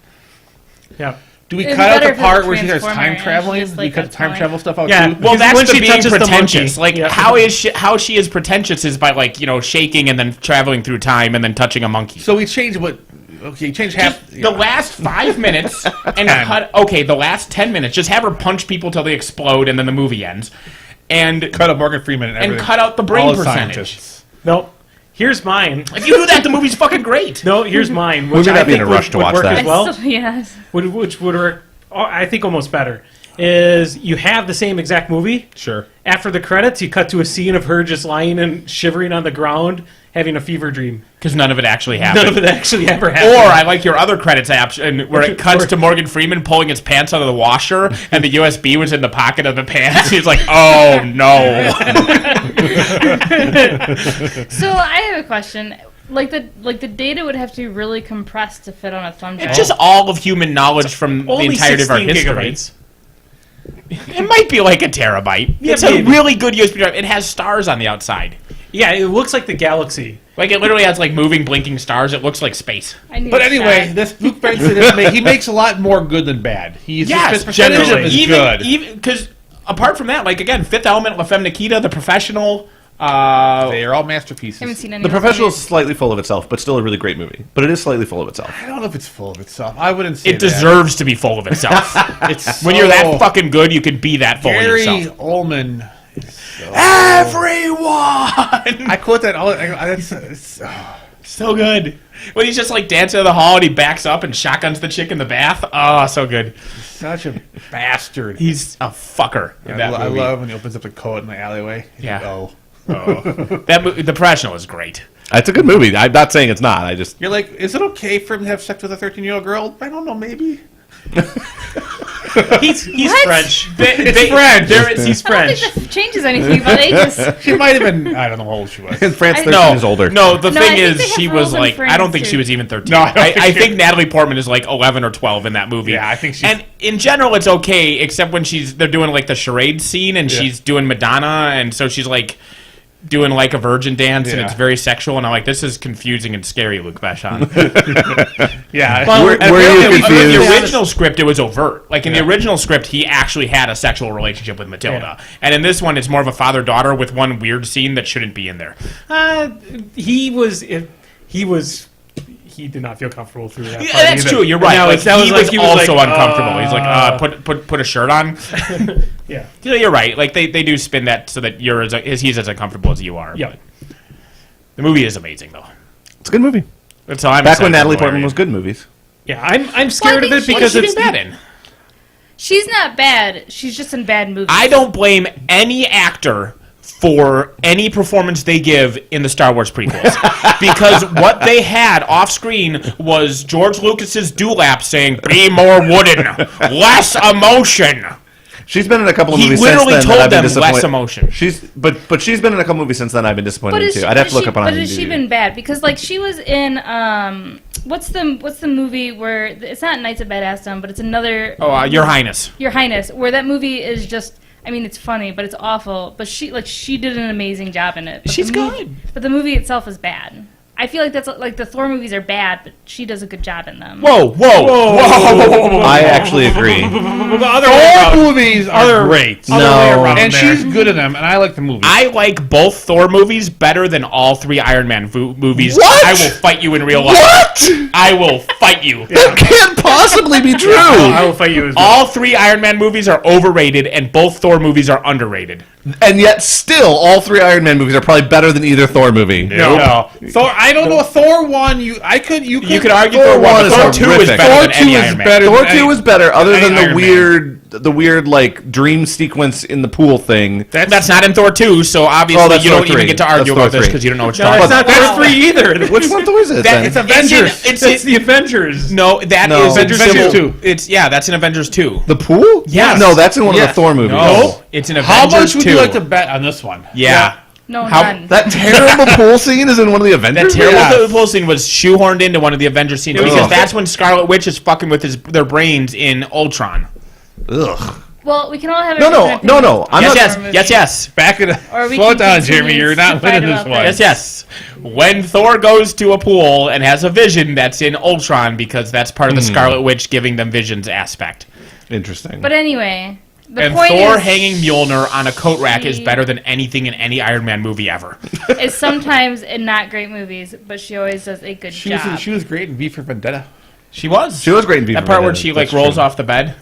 Yeah. Do we It'd cut be out better the if it was part a where she starts transformer time and traveling? she's just, We like, cut the time a travel stuff out Yeah. too? Well, Because that's when the she being touches the pretentious. monkey- Like, yeah. how she is pretentious is by shaking and then traveling through time and then touching a monkey. So we changed what? Okay, change half. The last 5 minutes and cut. Okay, the last 10 minutes. Just have her punch people till they explode and then the movie ends. And cut out Morgan Freeman and everything. cut out the brain All the percentage. scientists. No. Here's mine. If you do that, the movie's fucking great. No, here's mine. We Which may not I be in think a rush to would watch work that. as well. Yes. Which would work, I think, almost better. Is you have the same exact movie. Sure. After the credits, you cut to a scene of her just lying and shivering on the ground, having a fever dream. Because none of it actually happened. None of it actually ever happened. Or I like your other credits option where it cuts to Morgan Freeman pulling his pants out of the washer and the USB was in the pocket of the pants. He's like, oh no. So I have a question. Like the data would have to be really compressed to fit on a thumb drive. It's just all of human knowledge from the only entirety of our 16 history. gigabytes. It might be like a terabyte. Yeah, It's a maybe. really good USB drive. It has stars on the outside. Yeah, it looks like the galaxy. Like it literally has like moving, blinking stars. It looks like space. I need But a anyway, shot. this Luke Benson he makes a lot more good than bad. His percentage generally. is good. Even because apart from that, like again, Fifth Element, La Femme Nikita, The Professional. They are all masterpieces. haven't seen any. The of those Professional is movies. slightly full of itself, but still a really great movie. But it is slightly full of itself. I don't know if it's full of itself. I wouldn't say It deserves to be full of itself. It's When you're that so- fucking good, you can be that full Gary of yourself. Oldman. is so- Everyone, I quote that all. so good. When he's just like dancing in the hall and he backs up and shotguns the chick in the bath. Oh, so good. Such a bastard. He's a fucker. In that I movie. love when he opens up the coat in the alleyway. Yeah. Oh. The Professional is great. It's a good movie. I'm not saying it's not. I just You're like, is it okay for him to have sex with a 13-year-old girl? I don't know, maybe. He's What? French. It's French. He's I don't French. think that changes anything about ages. She might have been. I don't know how old she was. In France, I- 13 No, is older. No, the No, I thing think is, they have she rules was in like, I don't France, think she too. was even 13. No, I don't I think she- think Natalie Portman is like 11 or 12 in that movie. Yeah, I think she's- And in general, it's okay, except when they're doing like the charade scene, and Yeah. she's doing Madonna, and so she's like doing like a virgin dance, and Yeah. it's very sexual, and I'm like, this is confusing and scary, Luc Vachon. Yeah. Were And you apparently, in confused? the original script, it was overt. Like in the original script, he actually had a sexual relationship with Matilda, and in this one, it's more of a father-daughter with one weird scene that shouldn't be in there. He did not feel comfortable through that. Yeah, part that's either. true. You're right. No, Like, that he like was he also like, uncomfortable. He's like, put a shirt on. Yeah. Yeah, you're right. Like they do spin that so that he's as uncomfortable as you are. Yeah. But the movie is amazing though. It's a good movie. That's all I'm Back when excited Natalie for Portman it. was good in movies. Yeah, I'm scared of think it she- because What's she it's been bad in? She's not bad. She's just in bad movies. I don't blame any actor for any performance they give in the Star Wars prequels because what they had off screen was George Lucas's dewlap saying, "Be more wooden, less emotion." She's been in a couple of He movies literally since then told that I've been them disappointed. less emotion. But she's been in a couple movies since then I've been disappointed in too. I'd have to look up on But IMDb. has she been bad? Because like she was in what's the movie where it's not Knights of Badassdom, but it's another Oh, Your Highness. Your Highness, where that movie is just. I mean, it's funny, but it's awful. But she did an amazing job in it. But She's the movie- good. But the movie itself is bad. I feel like that's like the Thor movies are bad, but she does a good job in them. Whoa. I actually agree. the other way All around. movies are great. Other way No. around And there. she's good in them, and I like the movie. I like both Thor movies better than all three Iron Man movies. What? I will fight you in real life. What? I will fight you. That can't possibly be true. I will fight you as well. All three Iron Man movies are overrated, and both Thor movies are underrated. And yet, still, all three Iron Man movies are probably better than either Thor movie. No. Thor. I don't know. Thor 1. You could argue Thor Thor 1, 1 but is Thor 2 is horrific. better Thor than 2 any is Iron Man. better. Thor than 2 was better, other any than Iron the weird like dream sequence in the pool thing. That's not in Thor 2, so obviously that's you don't Thor even 3. get to argue That's Thor about this 3. because you don't know what you're No, talking it's about. not Thor 3 either. Which one Thor is it then? It's Avengers. It's the Avengers. No, that No. is in Avengers Civil- 2. That's in Avengers 2. The pool? Yes. No, that's in one of the Thor movies. No, it's in How Avengers much 2. would you like to bet on this one? Yeah. No, How- none. That terrible pool scene is in one of the That Avengers. terrible movies? pool scene was shoehorned into one of the Avengers scenes because Ugh. that's when Scarlet Witch is fucking with their brains in Ultron. Ugh. Well, we can all have a No, different no, opinion. no. I'm Yes, not. yes. Back it up. Or we Slow can it down, continue Jeremy. You're to not fight winning this about one. this. Yes. When Thor goes to a pool and has a vision, that's in Ultron because that's part of the Scarlet Witch giving them visions aspect. Interesting. But anyway, the And point Thor is, hanging Mjolnir on a coat rack is she- better than anything in any Iron Man movie ever. is sometimes in not great movies, but she always does a good She job. was great in V for Vendetta. She was. She was great in V for That part where Vendetta, she like that's rolls true. off the bed.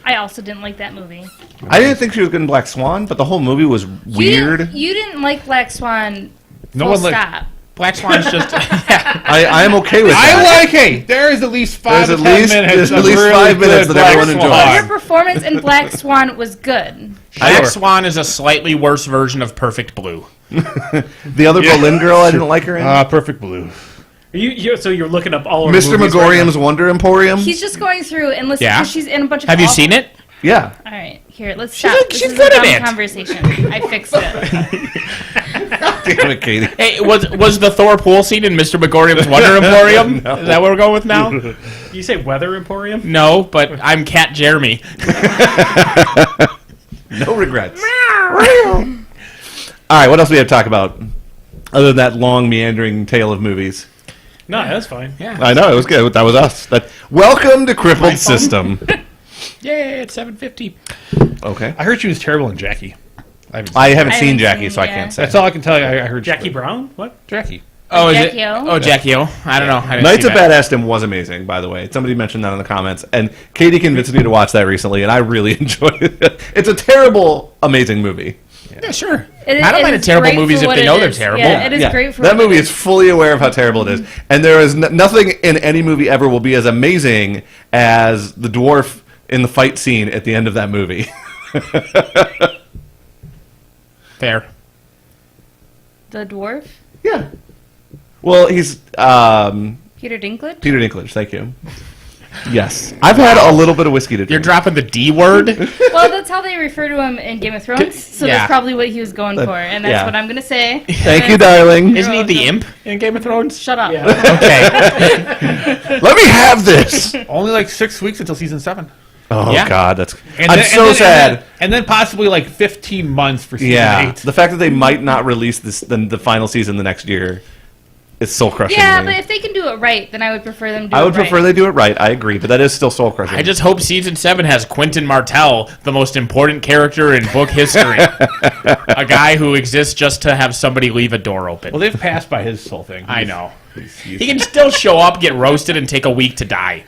I also didn't like that movie. I didn't think she was good in Black Swan, but the whole movie was weird. You didn't like Black Swan. No full one liked- stop. Black Swan's just I am okay with I that. like. Hey, there is at least 5 There's to at 10 least- minutes. there's at of least really 5 minutes good that everyone Black enjoys. Swan. Her performance in Black Swan was good. Black Swan is a slightly worse version of Perfect Blue. The other Berlin girl, I didn't like her in. Perfect Blue. So you're looking up all of Mr. Megorium's Wonder Emporium. He's just going through and listen. Yeah? 'Cause she's in a bunch of. Have you awful- seen it? Yeah. All right, here. Let's stop. This she's is good a at dumb it. Conversation. I fixed it. Damn it, Katie. Hey, was the Thor pool scene in Mr. Megorium's Wonder Emporium? Is that what we're going with now? You say Weather Emporium? No, but I'm Cat Jeremy. No regrets. All right, what else do we have to talk about? Other than that long, meandering tale of movies. No, that's fine. Yeah. I know, it was good. That was us. Welcome to Crippled System. Yay, it's 7:50. Okay. I heard she was terrible in Jackie. I haven't I seen haven't Jackie, seen, so I yeah. can't say. That's all I can tell you. I heard Jackie Brown? What? Jackie. Oh, is it? Jackie O? Oh, Jackie O. I don't know. I didn't Knights see of that. Badassdom was amazing, by the way. Somebody mentioned that in the comments, and Katie convinced me to watch that recently, and I really enjoyed it. It's a terrible, amazing movie. Yeah, sure. It I don't is mind terrible great movies for if what they it know they're is. terrible. Yeah, it is great for that what movie it is fully aware of how terrible it is, and there is nothing in any movie ever will be as amazing as the dwarf in the fight scene at the end of that movie. Fair. The dwarf, Yeah. Well, he's Peter Dinklage. Peter Dinklage. Thank you. Yes. I've had a little bit of whiskey to You're drink. dropping the D word. Well, that's how they refer to him in Game of Thrones, so Yeah. that's probably what he was going for, and that's yeah. what I'm going to say. Thank you, darling. Isn't he the imp in Game of Thrones? Shut up. Yeah. Okay. Let me have this. Only like 6 weeks until season 7. Oh, Yeah. God. That's. And I'm then- so sad. And then possibly like 15 months for season Yeah. 8. The fact that they might not release the final season the next year is soul crushing. Yeah, to me. but if they can do it right, then I would prefer them to do I would it right. prefer they do it right. I agree, but that is still soul crushing. I just hope season 7 has Quentin Martell, the most important character in book history. A guy who exists just to have somebody leave a door open. Well, they've passed by his whole thing. I know. He can still show up, get roasted, and take a week to die.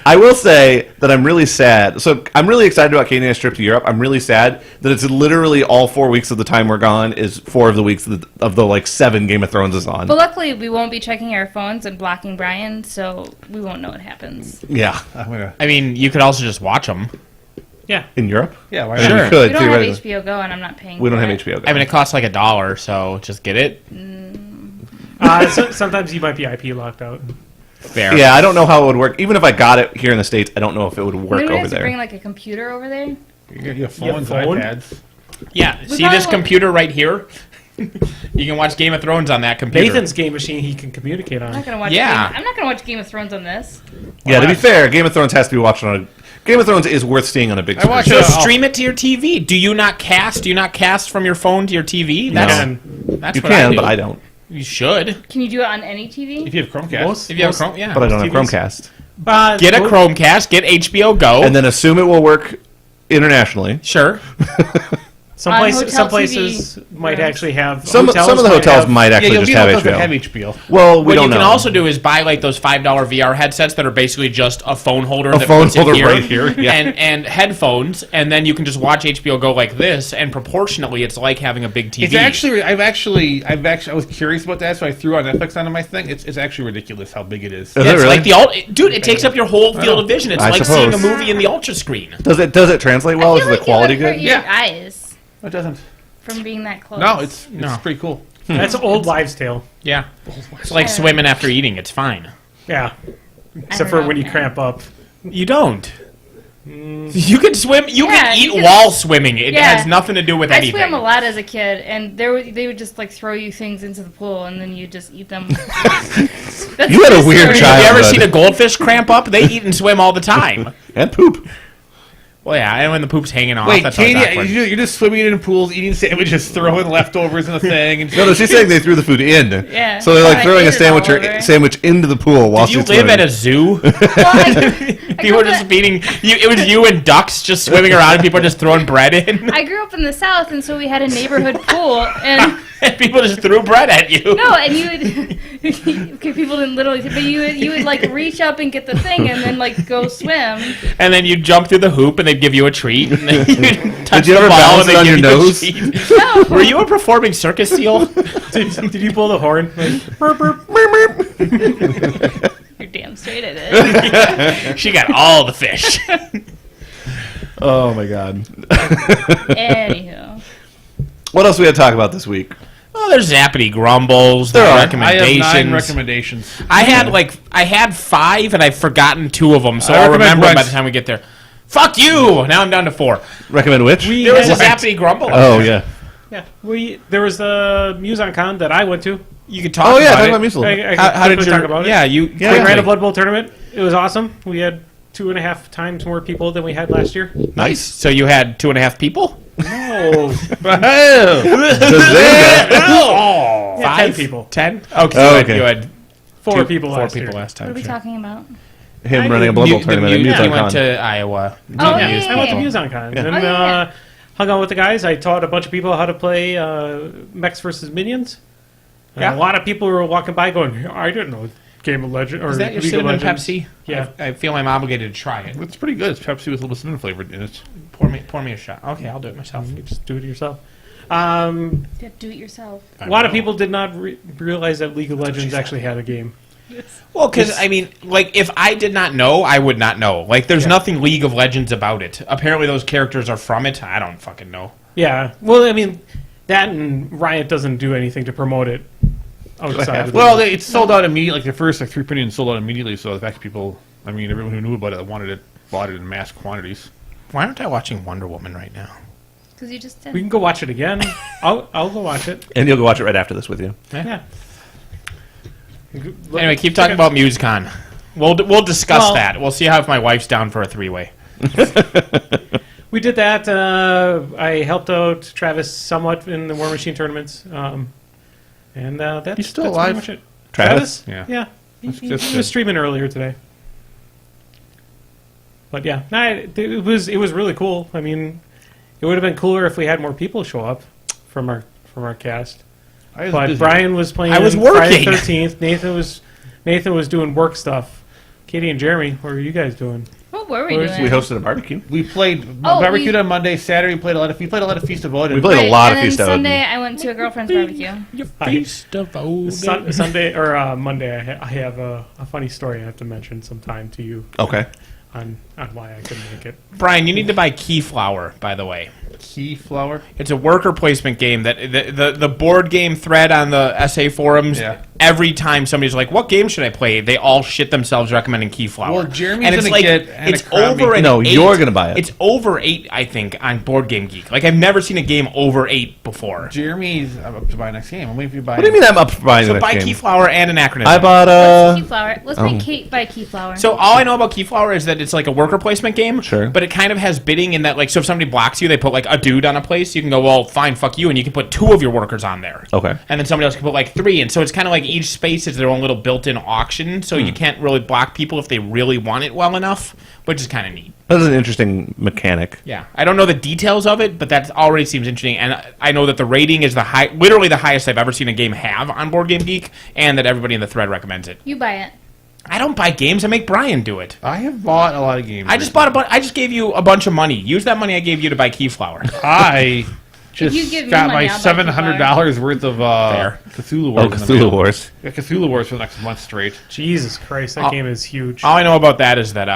I will say that I'm really sad. So I'm really excited about Katie and I's trip to Europe. I'm really sad that it's literally all 4 weeks of the time we're gone is 4 of the weeks of the like 7 Game of Thrones is on. But luckily, we won't be checking our phones and blocking Brian, so we won't know what happens. Yeah, I'm gonna. I mean, you could also just watch them. Yeah. in Europe. Yeah, why I mean, not? we Sure. could We don't have theoretically. HBO Go, and I'm not paying We don't for have it. HBO. Go. I mean, it costs like $1, so just get it. Sometimes you might be IP locked out. Fair. Yeah, I don't know how it would work. Even if I got it here in the States, I don't know if it would work Maybe we over have to there. bring like a computer over there. You have phones, phone? iPads. Yeah. See probably this won't- computer right here? You can watch Game of Thrones on that computer. Nathan's game machine he can communicate I'm not on. gonna watch. Yeah. I'm not gonna watch Game of Thrones on this. Yeah, to be fair, Game of Thrones has to be watched on a. Game of Thrones is worth seeing on a big screen. watched So Oh. stream it to your TV. Do you not cast? Do you not cast from your phone to your TV? No. That's You what can, I do. but I don't. You should. Can you do it on any TV? If you have Chromecast. Most, If you have a most- Chrome, yeah. But I don't have TVs. Chromecast. Get a Chromecast. Get HBO Go. And then assume it will work internationally. Sure. Some On places, hotel places TV might rooms. actually have Some of the hotels might Yeah, actually you'll just be have able to HBO. have HBO. Well, we What don't you know. can also do is buy like those $5 VR headsets that are basically just a phone holder. A that phone puts it holder here, right here, yeah. and headphones, and then you can just watch HBO Go like this. And proportionally, it's like having a big TV. It's actually, I was curious about that, so I threw on Netflix onto my thing. It's actually ridiculous how big it is. Is it it's really? like dude. It takes up your whole field of vision. It's I like suppose. seeing a movie in the ultra screen. Does it translate well? I Is feel the like quality it would hurt good? your Yeah. eyes It doesn't. from being that close. No, it's No. pretty cool. That's old wives' tale. Yeah, it's like swimming after eating. It's fine. Yeah. don't Except for know, when you man. cramp up. You don't. You can swim. You Yeah, can you eat can- while swimming. It Yeah. has nothing to do with I anything. swam a lot as a kid, and they would just like throw you things into the pool, and then you just eat them. That's You had a the weird story. child. Have you ever childhood. seen a goldfish cramp up? They eat and swim all the time. And poop. Well, yeah, and when the poop's hanging off, Wait, that's always Katie, awkward. you're just swimming in pools, eating sandwiches, throwing leftovers in the thing. And No, she's saying they threw the food in. Yeah. So they're like I throwing ate a it all over. sandwich into the pool while Did you she's live swimming. at a zoo? Well, I You grew were up just in- feeding. It was you and ducks just swimming around, and people were just throwing bread in. I grew up in the South, and so we had a neighborhood pool, and And people just threw bread at you. no, and you would. Okay, people didn't literally, but you would like reach up and get the thing, and then like go swim. And then you jump through the hoop, and they'd give you a treat. And then you touch Did you the ever ball, balance and it they'd on give your you a nose? treat. No, Were you a performing circus seal? Did you pull the horn? Like, burp, burp. you're damn straight at it. She got all the fish. Oh my god. Anywho, What else we had to talk about this week? Oh, there's Zappity Grumbles. There are. are I recommendations. have 9 recommendations. I had 5, and I've forgotten 2 of them, so I I'll recommend remember by Reds. the time we get there. Fuck you! Now I'm down to 4. Recommend which? There was a had- Zappity Grumble. Oh yeah. Yeah, there was the MuseonCon that I went to. You could talk Oh yeah. about Talk it. about Musil. I How did quickly you talk about it? Yeah, you. We ran a quickly. Blood Bowl tournament. It was awesome. We had 2.5 times more people than we had last year. Nice. So you had 2.5 people. No, Bazinga. yeah, 10 people. 10. Okay. Oh, okay. You had 4 people four last people year. last time. what are we sure. talking about? Him running a Blood Bowl tournament at You MuseonCon. went to Iowa. Oh, Yeah, yeah, I went to yeah. MuseonCon. Yeah. And Oh, yeah. hung out with the guys. I taught a bunch of people how to play Mechs versus Minions. Yeah. A lot of people were walking by going, I didn't know Game of Legends or Is that your League of cinnamon Legends. Pepsi? Yeah. I feel I'm obligated to try it. It's pretty good. It's Pepsi with a little cinnamon flavored in it. Pour me a shot. Okay, I'll do it myself. You just do it yourself. You have to do it yourself. A lot of people did not realize that League of Legends actually had a game. Well, because I mean, like, if I did not know, I would not know. Like, there's Yeah. nothing League of Legends about it. Apparently, those characters are from it. I don't fucking know. Yeah. Well, I mean, that and Riot doesn't do anything to promote it outside of Well, it's sold out immediately. Like the first 3 opinions sold out immediately. So the fact that people I mean, everyone who knew about it wanted it, bought it in mass quantities. Why aren't I watching Wonder Woman right now? Because you just did. We can go watch it again. I'll go watch it. And you'll go watch it right after this with you. Yeah. Anyway, keep talking about MuseCon. We'll discuss that. We'll see how if my wife's down for a 3-way. We did that. I helped out Travis somewhat in the War Machine tournaments. And that's, He's still that's alive? pretty much it. Travis? Yeah. Yeah. He That's was good. streaming earlier today. But yeah, it was really cool. I mean, it would have been cooler if we had more people show up from our cast. I was But busy. Brian was playing I was Friday working. 13th. Nathan was doing work stuff. Katie and Jeremy, what were you guys doing? What were we Where's- doing? We hosted a barbecue. We played Oh, barbecued we- on Monday. Saturday we played a lot of Feast of Odin. We played a lot of and then Feast of Sunday Odin. I went to a girlfriend's barbecue. Feast of Odin. Sunday or Monday, I have a funny story I have to mention sometime to you Okay. on why I couldn't make it. Brian, you need to buy Keyflower, by the way. Key flour. It's a worker placement game that the board game thread on the SA forums. Yeah. Every time somebody's like, "What game should I play?" They all shit themselves recommending Keyflower. Well, Jeremy's and it's gonna like get it's Anachrony. over an No, 8. you're gonna buy it. It's over 8, I think, on Board Game Geek. Like I've never seen a game over 8 before. Jeremy's up to buy next game. I'm waiting for you to buy. What do you mean I'm up for buying So the buy next game? Keyflower and Anachronism. I bought Keyflower. Let's make Kate buy Keyflower. So all I know about Keyflower is that it's like a worker placement game. Sure. But it kind of has bidding in that, like, so if somebody blocks you, they put like a dude on a place. You can go, well, fine, fuck you, and you can put 2 of your workers on there. Okay. And then somebody else can put like 3, and so it's kind of like each space is their own little built-in auction. So you can't really block people if they really want it well enough, which is kind of neat. That's an interesting mechanic. Yeah, I don't know the details of it, but that already seems interesting. And I know that the rating is literally the highest I've ever seen a game have on Board Game Geek, and that everybody in the thread recommends it. you buy it. I don't buy games; I make Brian do it. I have bought a lot of games. I just bought I just gave you a bunch of money. Use that money I gave you to buy Keyflower. I just you give me got money, my I'll buy $700 worth of Fair. Cthulhu Wars. Oh, in the Cthulhu mail. Wars. Yeah, Cthulhu Wars for the next month straight. Jesus Christ, that game is huge. All I know about that is that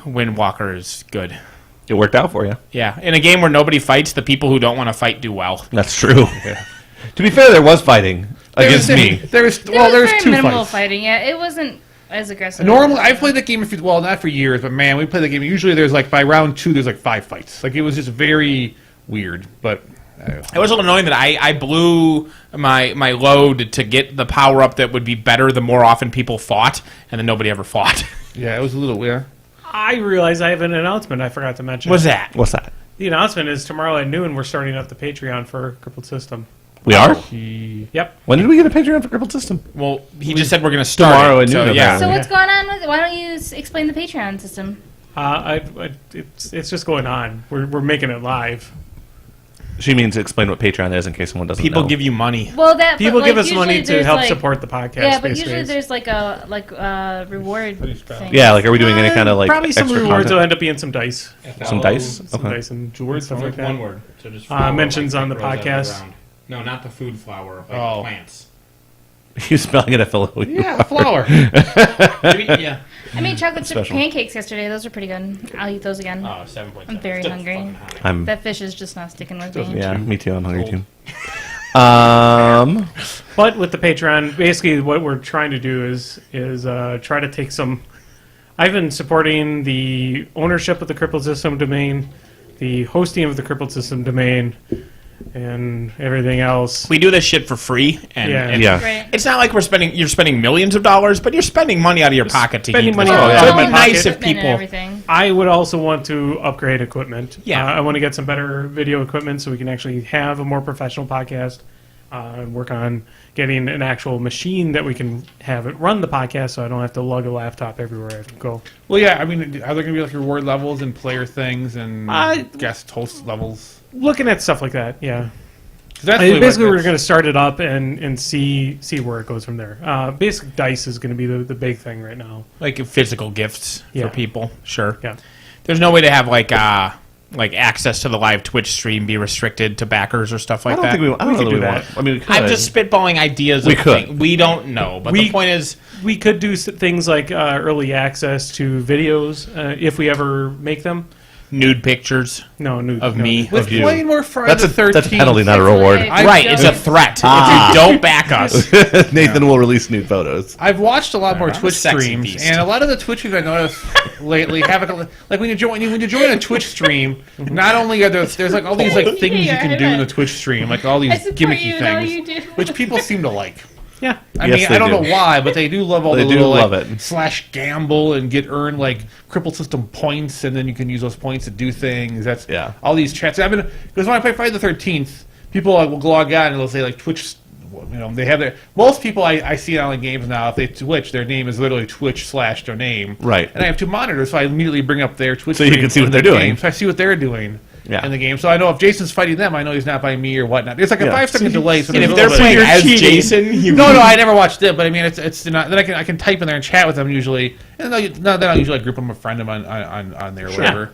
Windwalker is good. It worked out for you. Yeah, in a game where nobody fights, the people who don't want to fight do well. That's true. To be fair, there was fighting against me. There was There was very 2 minimal fights. fighting. Yeah, it wasn't as aggressive. Normally, I played that game not for years, but man, we played the game. Usually, there's like by round 2, there's like 5 fights. Like it was just very weird. But It was a little annoying that I blew my load to get the power up that would be better the more often people fought, and then nobody ever fought. yeah, it was a little weird. I realize I have an announcement I forgot to mention. What's that? What's that? The announcement is tomorrow at noon we're starting up the Patreon for Crippled System. We are? Yep. When did we get a Patreon for Crippled System? Well, he just said we're going to start Tomorrow it, at so, noon, yeah. So what's going on with it? Why don't you explain the Patreon system? It's just going on. We're making it live. She means to explain what Patreon is in case someone doesn't People know. give you money. Well, that People but, give like, us money usually to there's, help like- support the podcast. Yeah, but basically. usually there's like a reward thing. Yeah, like are we doing any kind of like probably some extra rewards will content? end up being some dice. Some dice? Some Okay. dice and jewels, stuff like that. One word. So just mentions on the podcast. No, not the food flower, like Oh. plants. You spelling it a fellow. Yeah, flour. Yeah. I made chocolate chip Special. pancakes yesterday. Those are pretty good. I'll eat those again. Oh, 7.7. I'm very Still hungry. fucking high. I'm That fish is just not sticking with me. yeah, me too. I'm hungry too. But with the Patreon, basically what we're trying to do is try to take some. I've been supporting the ownership of the Crippled System domain, the hosting of the Crippled System domain, and everything else. We do this shit for free, and, Yeah. and Yeah. Right. it's not like you're spending millions of dollars, but you're spending money out of your pocket to spending eat money this. out of So it'd my be nice pocket. if Equipment and people. everything. I would also want to upgrade equipment. Yeah. I want to get some better video equipment so we can actually have a more professional podcast. Work on getting an actual machine that we can have it run the podcast, so I don't have to lug a laptop everywhere I have to go. Well, yeah, I mean, are there going to be like reward levels and player things and guest host levels? Looking at stuff like that, yeah. 'Cause that's Basically, really we're what going to start it up and see where it goes from there. Basic dice is going to be the big thing right now. Like physical gifts Yeah. for people, sure. Yeah. There's no way to have like access to the live Twitch stream be restricted to backers or stuff I like don't that. think we. I don't could know that do we that. want. I mean, we could. I'm just spitballing ideas. We of could. things. We don't know, but the point is, We could do things like early access to videos if we ever make them. nude pictures No, of me. With Of you. playing more Friday That's the 13th. that's a penalty, not a That's reward. right. I- Right, it's a threat. If you don't back us, Nathan will release nude photos. I've watched a lot more I'm a Twitch sexy streams, beast. and a lot of the Twitch streams I noticed lately have like when you join a Twitch stream, not only are there's like all these like things you can do in the Twitch stream, like all these I support gimmicky you in all you things, do. which people seem to like. Yeah. I Yes, mean, they I don't do. know why, but they do love all They the do little love like it. slash gamble and earn like Crippled system points, and then you can use those points to do things. That's Yeah. all these chats. I've been because when I play Friday the 13th, people like, will log on and they'll say like Twitch. You know, they have their most people I see on the games now. If they Twitch, their name is literally Twitch / their name. Right. And I have two monitors, so I immediately bring up their Twitch. So you stream can see what in they're the doing. game. So I see what they're doing. Yeah. In the game, so I know if Jason's fighting them, I know he's not by me or whatnot. There's like a Yeah. 5-second delay. So and there's if a they're little bit- playing as cheating. Jason, you no, I never watched it, but I mean, it's not. Then I can type in there and chat with them usually, and then I'll usually group them, a friend them on there or whatever.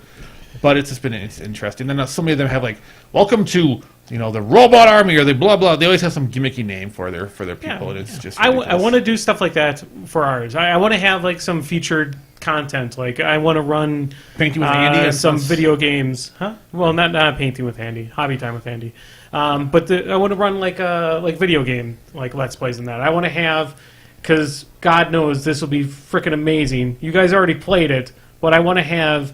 But it's just been interesting. Then so many of them have like, "Welcome to the robot army" or the blah blah. They always have some gimmicky name for their people, and it's just. I want to do stuff like that for ours. I want to have like some featured content. Like I want to run Painting with Andy and some stuff. video games. Huh? Well, not painting with Andy. Hobby time with Andy. But I want to run like video game like Let's Plays and that. I want to have because God knows this will be freaking amazing. You guys already played it, but I want to have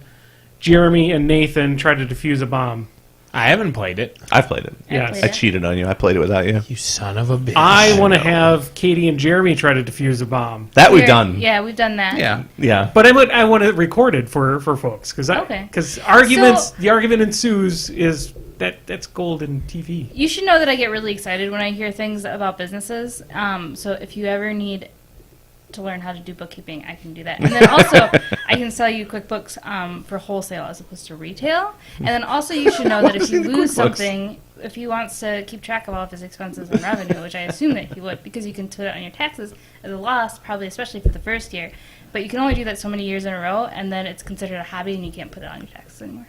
Jeremy and Nathan try to defuse a bomb. I haven't played it. I've played it. Yes. played I it. cheated on you. I played it without you. You son of a bitch. I want to have Katie and Jeremy try to defuse a bomb. That we've done. Yeah, we've done that. Yeah. Yeah. But I want it recorded for folks because Okay. arguments So- the argument ensues is that's golden TV. You should know that I get really excited when I hear things about businesses. So if you ever need to learn how to do bookkeeping, I can do that. And then also, I can sell you QuickBooks for wholesale as opposed to retail. And then also, you should know that if you lose QuickBooks? something, if he wants to keep track of all of his expenses and revenue, which I assume that he would, because you can put it on your taxes as a loss, probably especially for the first year. But you can only do that so many years in a row, and then it's considered a hobby, and you can't put it on your taxes anymore.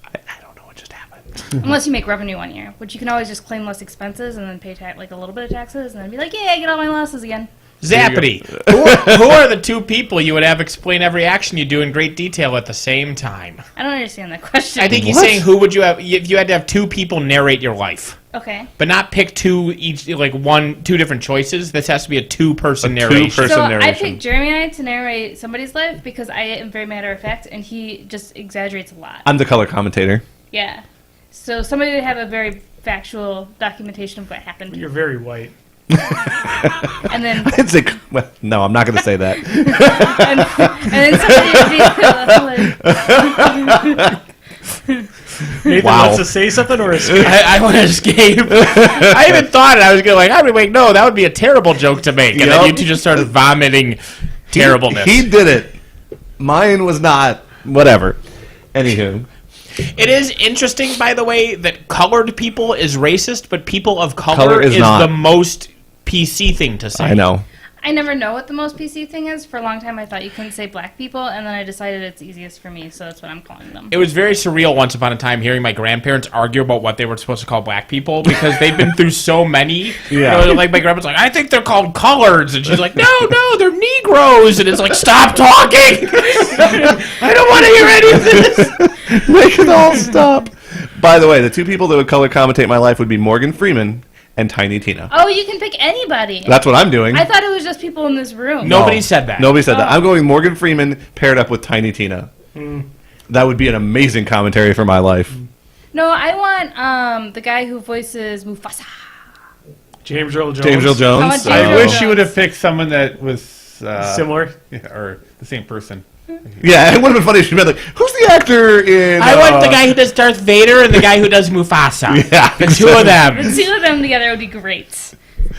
I don't know what just happened. Unless you make revenue 1 year, which you can always just claim less expenses and then pay like a little bit of taxes, and then be like, yeah, I get all my losses again. Zappity. Who are the two people you would have explain every action you do in great detail at the same time? I don't understand that question. I think he's What? saying who would you have if you had to have two people narrate your life, Okay. but not pick two each, like two different choices. This has to be a two-person A narration. two-person- So I narration. picked Jeremy and I to narrate somebody's life because I am very matter of fact, and he just exaggerates a lot. I'm the color commentator. Yeah. So somebody would have a very factual documentation of what happened, You're very white. and then I'd say, well, no, I'm not going to say that. and then somebody would be like, Nathan Wow. wants to say something or escape. I want to escape. I even thought it. I was going like, I would wait. No, that would be a terrible joke to make. And then Yup. you two just started vomiting terribleness. He did it. Mine was not. Whatever. Anywho. It is interesting, by the way, that colored people is racist, but people of color, Color is not. the most PC thing to say. I know. I never know what the most PC thing is. For a long time, I thought you couldn't say black people, and then I decided it's easiest for me, so that's what I'm calling them. It was very surreal once upon a time hearing my grandparents argue about what they were supposed to call black people because they've been through so many. Yeah. You know, like my grandma's like, I think they're called coloreds, and she's like, no, they're Negroes, and it's like, stop talking! I don't want to hear any of this. Make it all stop. By the way, the two people that would color commentate my life would be Morgan Freeman and Tiny Tina. Oh, you can pick anybody. That's what I'm doing. I thought it was just people in this room. No. Nobody said that. Nobody said that. I'm going Morgan Freeman paired up with Tiny Tina. That would be an amazing commentary for my life. No, I want the guy who voices Mufasa. James Earl Jones. James Earl Jones. I want James I Earl wish Jones. you would have picked someone that was Similar. or the same person. Yeah, it would have been funny if she been like, who's the actor in... I want the guy who does Darth Vader and the guy who does Mufasa. Yeah, The two of them. The two of them together would be great.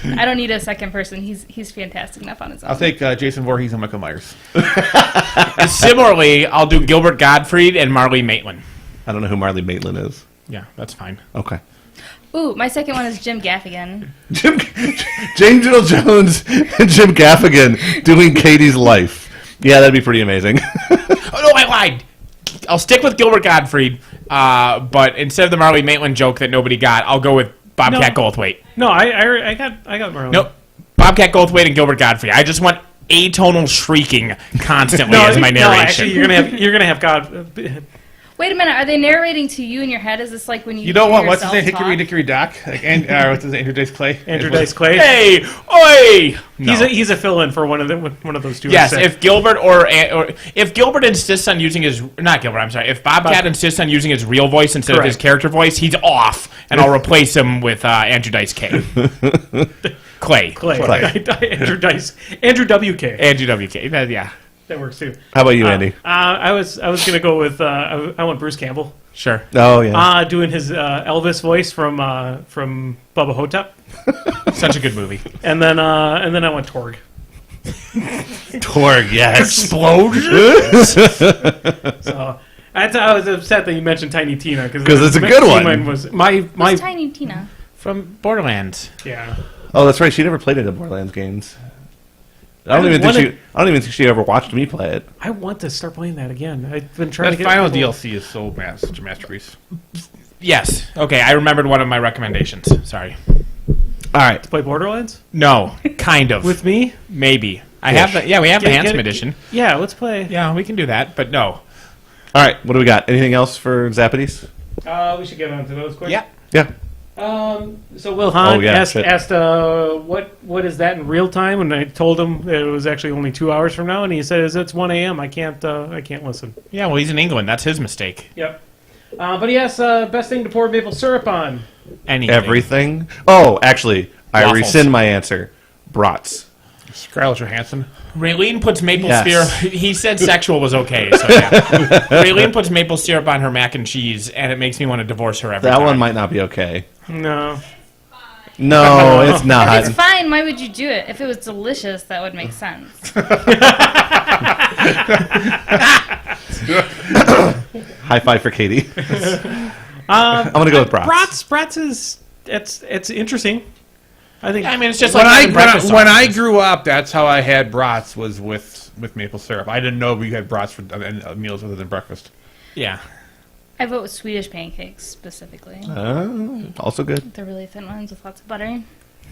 I don't need a second person. He's fantastic enough on his own. I'll take Jason Voorhees and Michael Myers. And similarly, I'll do Gilbert Gottfried and Marley Maitland. I don't know who Marley Maitland is. Yeah, that's fine. Okay. Ooh, my second one is Jim Gaffigan. James Earl Jones and Jim Gaffigan doing Katie's life. Yeah, that'd be pretty amazing. Oh, no, I lied. I'll stick with Gilbert Gottfried, but instead of the Marley Maitland joke that nobody got, I'll go with Bobcat Goldthwait. No, I got Marlon. Nope. Bobcat Goldthwait and Gilbert Gottfried. I just want atonal shrieking constantly as my narration. No, actually, you're gonna have God. Wait a minute, are they narrating to you in your head? Is this like when you You don't hear want what's his yourself name? Hickory talk? Dickory Dock? Like, what's his name? Andrew Dice Clay? Andrew Dice Clay. Hey, oi! No. He's a fill-in for one of those two. Yes, if Gilbert or if Gilbert insists on using his not Gilbert, I'm sorry. If Bobcat insists on using his real voice instead of his Correct. character voice, he's off, and I'll replace him with Andrew Dice Clay. Clay. Andrew Dice. Andrew WK. Andrew WK. Yeah, That works too. How about you, Andy? I was gonna go with I want Bruce Campbell. sure. Oh yeah. Doing his Elvis voice from Bubba Hotep, Such a good movie. and then I went Torg. Torg, yes. So I was upset that you mentioned Tiny Tina 'Cause it's a good one. Mine was my Who's Tiny Tina? From Borderlands. yeah. Oh, that's right. She never played any of the Borderlands games. I don't even think she ever watched me play it. I want to start playing that again. I've been trying That to get final people- DLC is such a masterpiece. Yes. Okay, I remembered one of my recommendations. Sorry. All right. play Borderlands No, kind of. with me. Maybe. I have the we have the Handsome edition. Yeah, let's play. Yeah, we can do that, but no. All right. What do we got? Anything else for Zappities? We should get on to those quick. Yeah. Yeah. So Will Hahn Oh, yeah, asked shit. what is that in real time, and I told him that it was actually only 2 hours from now, and he said it's 1 a.m. I can't listen. Yeah, well, he's in England. That's his mistake. Yep. But he asked best thing to pour maple syrup on. Anything. Everything. Oh, actually, I Waffles. rescind my answer. Brats. Scarlett Johansson. Raylene puts maple Yes. syrup. He said sexual was okay, so yeah. Raylene puts maple syrup on her mac and cheese, and it makes me want to divorce her every That time. one might not be okay. No. No, it's If not. it's fine, why would you do it? If it was delicious, that would make sense. High five for Katie. I'm gonna go with brats. Brats is it's interesting. I think. I mean, it's just When like I having breakfast when I sausages. grew up, that's how I had brats was with maple syrup. I didn't know we had brats for meals other than breakfast. Yeah. I vote with Swedish pancakes specifically. Also good. They're really thin ones with lots of butter.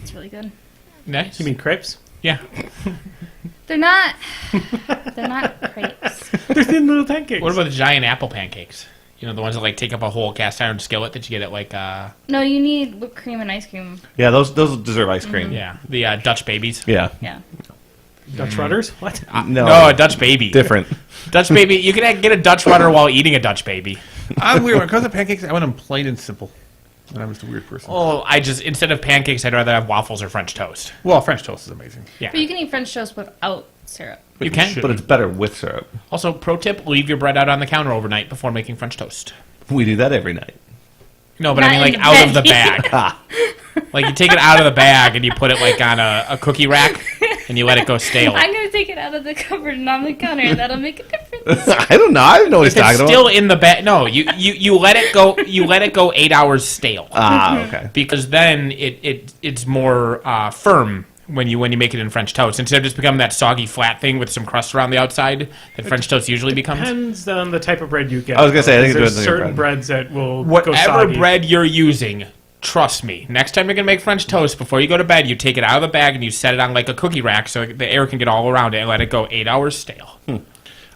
It's really good. Nice. you mean crepes? Yeah. They're not. They're not crepes. They're thin little pancakes. What about the giant apple pancakes? You know, the ones that like take up a whole cast iron skillet that you get at like No, you need whipped cream and ice cream. Yeah, those deserve ice cream. yeah, the Dutch babies. Yeah. Yeah. Dutch rudders? What? No, a Dutch baby. Different. Dutch baby. You can get a Dutch rudder while eating a Dutch baby. I'm weird. When it comes to pancakes, I want them plain and simple. And I'm just a weird person. Oh, I just instead of pancakes, I'd rather have waffles or French toast. Well, French toast is amazing. Yeah, But you can eat French toast without syrup. you can. But it's better with syrup. Also, pro tip: leave your bread out on the counter overnight before making French toast. We do that every night. No, but Not I mean like in the out of the bag. bag. Ah. Like you take it out of the bag and you put it like on a cookie rack and you let it go stale. I'm gonna take it out of the cupboard and on the counter, and that'll make a difference. I don't know. I don't know what he's If it's talking still about. in the bag, no, you let it go. You let it go 8 hours stale Ah, okay. because then it's more firm when you make it in French toast instead of just becoming that soggy flat thing with some crust around the outside that French toast usually becomes. Depends on the type of bread you get. I was gonna say, I think it there's depends on your certain bread. breads that will go Whatever soggy. bread you're using, trust me. Next time you're gonna make French toast, before you go to bed, you take it out of the bag and you set it on like a cookie rack so the air can get all around it and let it go 8 hours stale.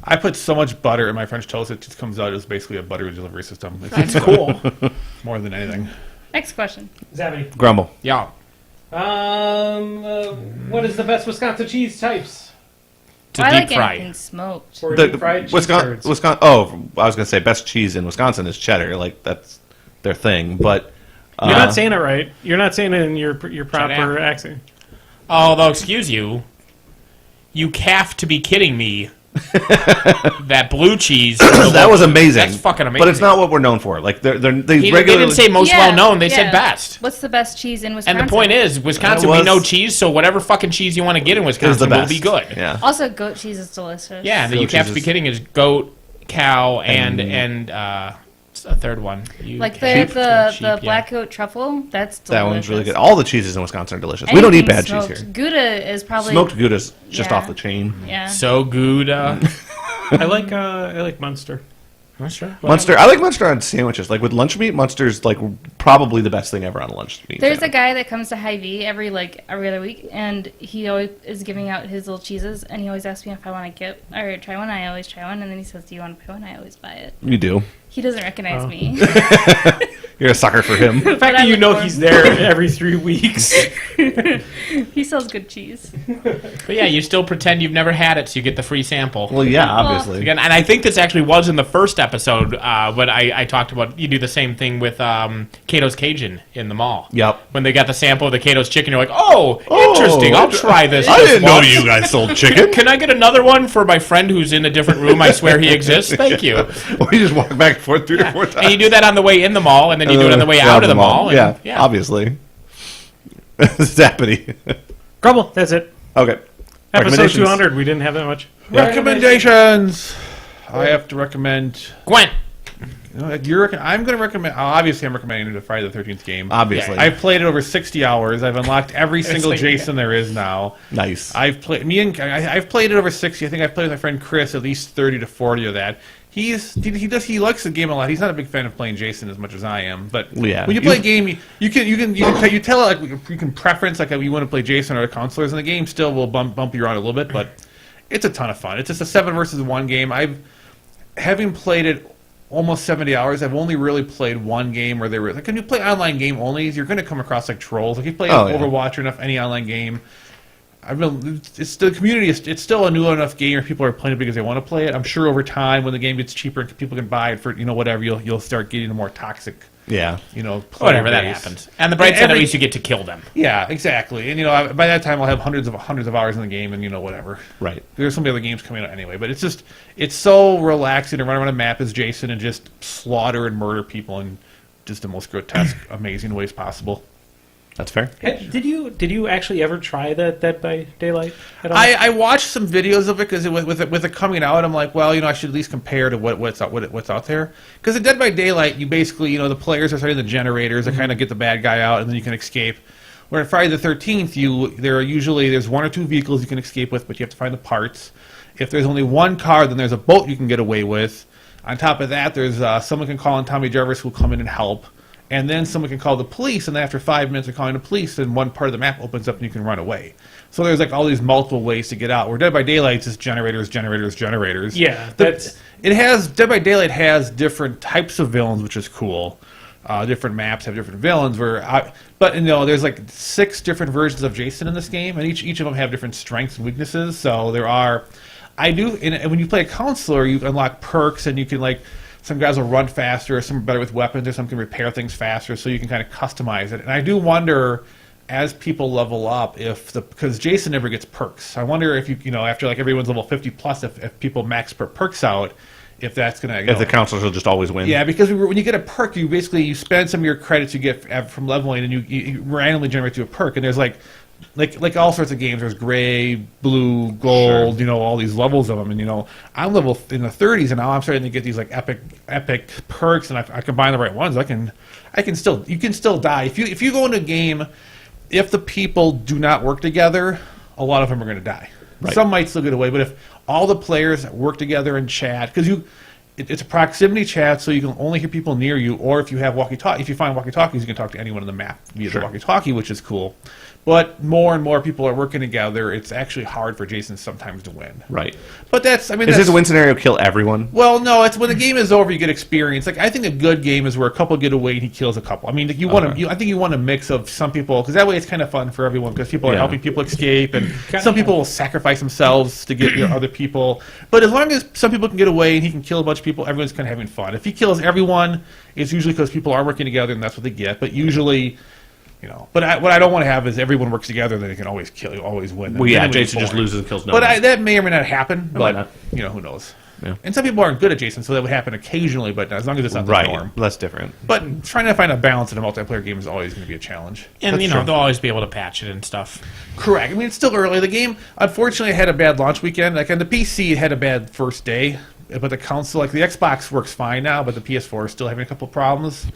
I put so much butter in my French toast, it just comes out as basically a butter delivery system. It's That's cool. more than anything. Next question. Zappity. Grumble. Yeah. What is the best Wisconsin cheese types? To I deep like fry. anything smoked. For The deep fried cheese Wisconsin. curds. Oh, I was gonna say best cheese in Wisconsin is cheddar. Like that's their thing. But You're not saying it right. You're not saying it in your proper up. accent. Although, excuse you, you have to be kidding me. That blue cheese. that was amazing. That's fucking amazing. But it's not what we're known for. Like they They regularly. didn't say most Yeah, well known. They yeah. said best. What's the best cheese in Wisconsin? And the point is, Wisconsin, It we was- know cheese, so whatever fucking cheese you want to get in is the Wisconsin will best. be good. Yeah. Also, goat cheese is delicious. Yeah, that Goat you have to cheese be is- kidding is goat, cow, and what's the third one? You Like sheep, the sheep, yeah. black goat truffle. That's delicious. That one's really good. All the cheeses in Wisconsin are delicious. We don't eat Anything bad smoked. cheese here. Gouda is probably Smoked Gouda's just Yeah. off the chain. Yeah. So good. I like Munster. Sure. Munster. I like Munster on sandwiches. Like with lunch meat, Munster's like probably the best thing ever on a lunch meat. There's a sandwich. guy that comes to Hy-Vee every other week, and he always is giving out his little cheeses, and he always asks me if I want to get or try one. I always try one, and then he says, "Do you want to buy one?" I always buy it. You do. He doesn't recognize me. You're a sucker for him. The fact that you know he's there every 3 weeks. He sells good cheese. But yeah, you still pretend you've never had it, so you get the free sample. Well, yeah, obviously. Again, and I think this actually was in the first episode, but I talked about you do the same thing with Cato's Cajun in the mall. Yep. When they got the sample of the Cato's chicken, you're like, oh, interesting, I'll try this. I just didn't know once." you guys sold chicken. Can I get another one for my friend who's in a different room? I swear he exists. Thank you. Or you just walk back and forth 3 or 4 times. And you do that on the way in the mall, and then you do it on the way out of the mall. And, Yeah, obviously. Zappity. Grumble, that's it. Okay. Episode Recommendations. 200, we didn't have that much. Recommendations. I have to recommend. Gwen. I'm going to recommend. Obviously, I'm recommending the Friday the 13th game. Obviously. I've played it over 60 hours. I've unlocked every single like- Jason there is now. Nice. I've played it over 60. I think I've played with my friend Chris at least 30 to 40 of that. He likes the game a lot. He's not a big fan of playing Jason as much as I am. But Yeah. when you play a game, you tell like you can preference like you want to play Jason or the counselors, and the game still will bump you around a little bit. But it's a ton of fun. It's just a 7 versus 1 game. Having played it almost 70 hours, I've only really played one game where they were like, when you play online game only, you're going to come across like trolls. Like you play Overwatch or any online game. It's the community. It's still a new enough game where people are playing it because they want to play it. I'm sure over time, when the game gets cheaper and people can buy it for whatever, you'll start getting a more toxic. Yeah. Player Whatever that base. happens. And the bright side, at least you get to kill them. Yeah, exactly. And by that time, I'll have hundreds of hours in the game, and whatever. Right. There's so many other games coming out anyway, but it's so relaxing to run around a map as Jason and just slaughter and murder people in just the most grotesque, amazing ways possible. That's fair. Did you actually ever try the Dead by Daylight at all? I watched some videos of it because with it coming out, I'm like, well, I should at least compare to what's out there. Because in Dead by Daylight, you basically, the players are starting the generators to kind of get the bad guy out, and then you can escape. Where in Friday the 13th, there's 1 or 2 vehicles you can escape with, but you have to find the parts. If there's only 1 car, then there's a boat you can get away with. On top of that, there's someone can call on Tommy Jarvis who will come in and help. And then someone can call the police, and then after 5 minutes of calling the police, then one part of the map opens up and you can run away. So there's like all these multiple ways to get out. Where Dead by Daylight is just generators. Yeah, Dead by Daylight has different types of villains, which is cool. Different maps have different villains. There's like 6 different versions of Jason in this game, and each of them have different strengths and weaknesses. So there are, and when you play a counselor, you unlock perks, and you can like. Some guys will run faster, some are better with weapons, or some can repair things faster, so you can kind of customize it. And I do wonder, as people level up, because Jason never gets perks. I wonder if after like everyone's level 50 plus, if people max perks out, if that's gonna. If the counselors will just always win. Yeah, because when you get a perk, you spend some of your credits you get from leveling, and you randomly generate you a perk. And there's like all sorts of games. There's gray, blue, gold. Sure. All these levels of them. And I'm level in the 30s, and now I'm starting to get these like epic perks, and I combine the right ones. You can still die if you go into a game. If the people do not work together, a lot of them are going to die. Right. Some might still get away, but if all the players work together and chat, because it's a proximity chat, so you can only hear people near you, or if you have if you find walkie-talkies, you can talk to anyone on the map via the walkie-talkie, which is cool. But more and more people are working together. It's actually hard for Jason sometimes to win. Right. But is this a win scenario kill everyone? Well, no. It's when the game is over, you get experience. Like I think a good game is where a couple get away and he kills a couple. I mean, I think you want a mix of some people, because that way it's kind of fun for everyone, because people are helping people escape, and some people will sacrifice themselves to get other people. But as long as some people can get away and he can kill a bunch of people, everyone's kind of having fun. If he kills everyone, it's usually because people are working together, and that's what they get. But usually. But what I don't want to have is everyone works together, then they can always kill, always win. Well, yeah, Jason just loses and kills no one. But that may or may not happen. But who knows? Yeah. And some people aren't good at Jason, so that would happen occasionally. But as long as it's not the norm, that's different. But trying to find a balance in a multiplayer game is always going to be a challenge. And they'll always be able to patch it and stuff. Correct. I mean, it's still early. The game, unfortunately, had a bad launch weekend. Like on the PC, it had a bad first day. But the console, like the Xbox, works fine now, but the PS4 is still having a couple of problems.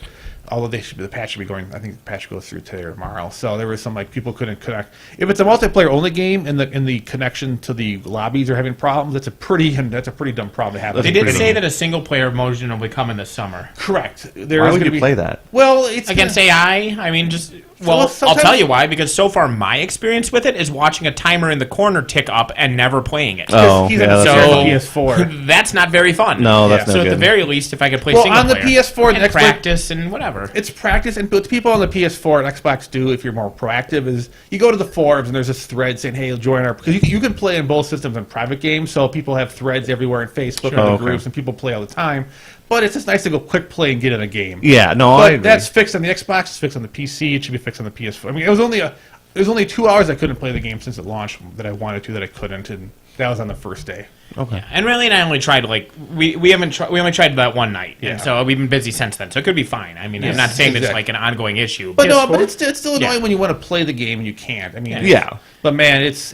Although the patch should be going, I think the patch goes through today or tomorrow. So there was some like people couldn't connect. If it's a multiplayer only game and the connection to the lobbies are having problems, that's a pretty dumb problem to have. They did say that a single player version will be coming this summer. Correct. Why would you play that? Well, it's Against AI, I mean, Well, I'll sometimes- tell you why, because so far my experience with it is watching a timer in the corner tick up and never playing it. Oh, he's yeah, on that's the so PS4. that's not very fun. No, that's Yeah. So no at the good. very least, if I could play Well, single on the player PS4 and and Xbox- practice and whatever. It's practice, and what people on the PS4 and Xbox do, if you're more proactive, is you go to the forums and there's this thread saying, "Hey, join our," because you can play in both systems in private games, so people have threads everywhere in Facebook and Oh, the okay. groups, and people play all the time. But it's just nice to go quick play and get in a game. Yeah, no, I But agree. that's fixed on the Xbox. It's fixed on the PC. It should be fixed on the PS4. I mean, it was only 2 hours I couldn't play the game since it launched that I wanted to, that I couldn't, and that was on the first day. Okay. And really, I only tried we only tried that one night, Yeah. and so we've been busy since then. So it could be fine. I mean, I'm Yes, not saying it's exactly. like an ongoing issue, But no, PS4? but it's still annoying Yeah. when you want to play the game and you can't. I mean, Yeah. But man, it's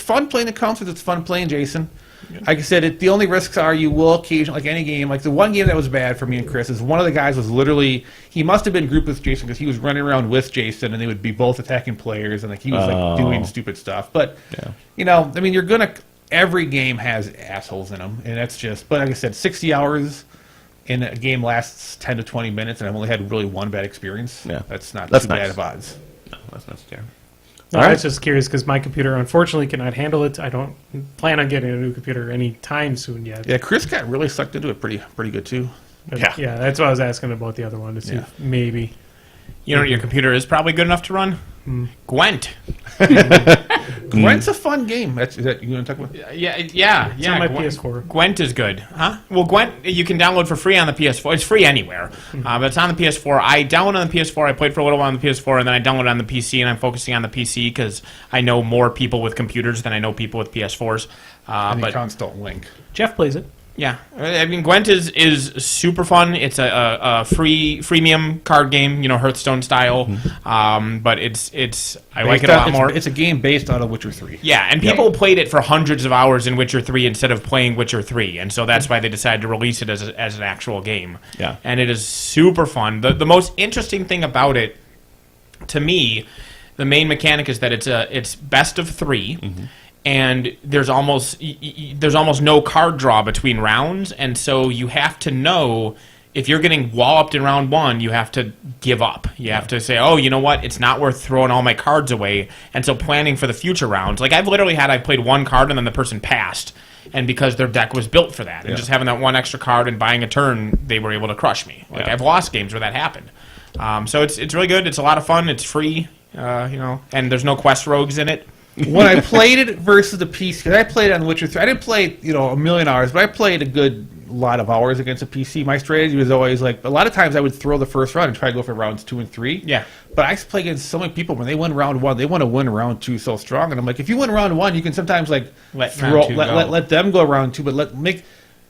fun playing the consoles. It's fun playing Jason. Like I said, the only risks are you will occasionally, like any game, like the one game that was bad for me and Chris is one of the guys was literally, he must have been grouped with Jason because he was running around with Jason and they would be both attacking players and like he was like doing stupid stuff. But you know, I mean, every game has assholes in them, and that's just. But like I said, 60 hours in a game lasts 10 to 20 minutes, and I've only had really one bad experience. Yeah. That's not That's too bad nice. of odds. No, that's not scary. No, All I right. was just curious because my computer unfortunately cannot handle it. I don't plan on getting a new computer anytime soon yet. Yeah, Chris got really sucked into it pretty good too. But, Yeah. yeah, that's what I was asking about the other one to see Yeah. if maybe. you know what your computer is probably good enough to run? Gwent. Gwent's a fun game. Is that you want to talk about? Yeah. on my Gwent, PS4. Gwent is good, huh? Well, Gwent you can download for free on the PS4. It's free anywhere, but it's on the PS4. I downloaded on the PS4. I played for a little while on the PS4, and then I downloaded on the PC. And I'm focusing on the PC because I know more people with computers than I know people with PS4s. And the But accounts don't link. Jeff plays it. yeah, I mean, Gwent is super fun. It's a freemium card game, Hearthstone style. But it's I like it a lot more. It's a game based out of Witcher 3. Yeah, and people played it for hundreds of hours in Witcher 3 instead of playing Witcher 3, and so that's why they decided to release it as an actual game. Yeah. And it is super fun. The most interesting thing about it, to me, the main mechanic is that it's best of 3, and there's almost no card draw between rounds, and so you have to know. If you're getting walloped in round 1, you have to give up. You have to say, oh, you know what? It's not worth throwing all my cards away. And so planning for the future rounds. Like, I've played one card and then the person passed. And because their deck was built for that. And just having that one extra card and buying a turn, they were able to crush me. Like, I've lost games where that happened. So it's really good. It's a lot of fun. It's free, and there's no quest rogues in it. When I played it versus the PC, because I played it on Witcher 3, I didn't play a million hours, but I played a good lot of hours against a PC. My strategy was always like, a lot of times I would throw the first round and try to go for rounds 2 and 3. Yeah. But I play against so many people, when they win round 1, they want to win round 2 so strong. And I'm like, if you win round 1, you can sometimes like Let round 2 go. let them go round 2, but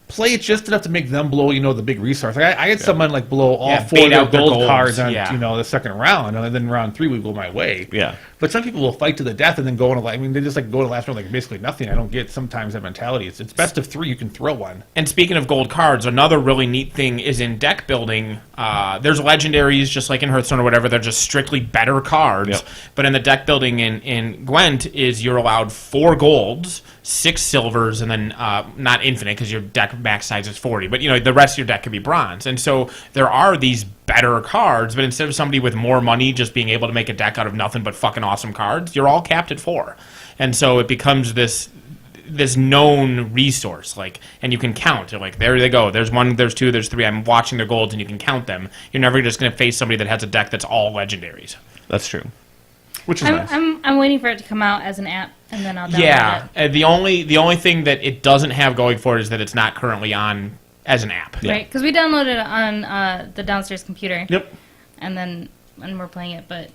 play it just enough to make them blow, the big resource. Like I had someone like blow all 4 bait of their out their gold golds, cards on, yeah. the second round, and then round 3 would go my way. Yeah. But some people will fight to the death and then go on. They just like go to the last round like basically nothing. I don't get sometimes that mentality. It's best of 3. You can throw one. And speaking of gold cards, another really neat thing is in deck building. There's legendaries, just like in Hearthstone or whatever. They're just strictly better cards. Yep. But in the deck building in Gwent is you're allowed 4 golds, 6 silvers, and then not infinite because your deck max size is 40. But the rest of your deck could be bronze. And so there are these better cards, but instead of somebody with more money just being able to make a deck out of nothing but fucking awesome cards, you're all capped at 4. And so it becomes this known resource, and you can count. You're like, there they go. There's 1, there's 2, there's 3. I'm watching their golds, and you can count them. You're never just going to face somebody that has a deck that's all legendaries. That's true. Which is nice. I'm waiting for it to come out as an app, and then I'll download Yeah, it. the only thing that it doesn't have going for it is that it's not currently on as an app. Right, because we downloaded it on the downstairs computer. Yep. And we're playing it, but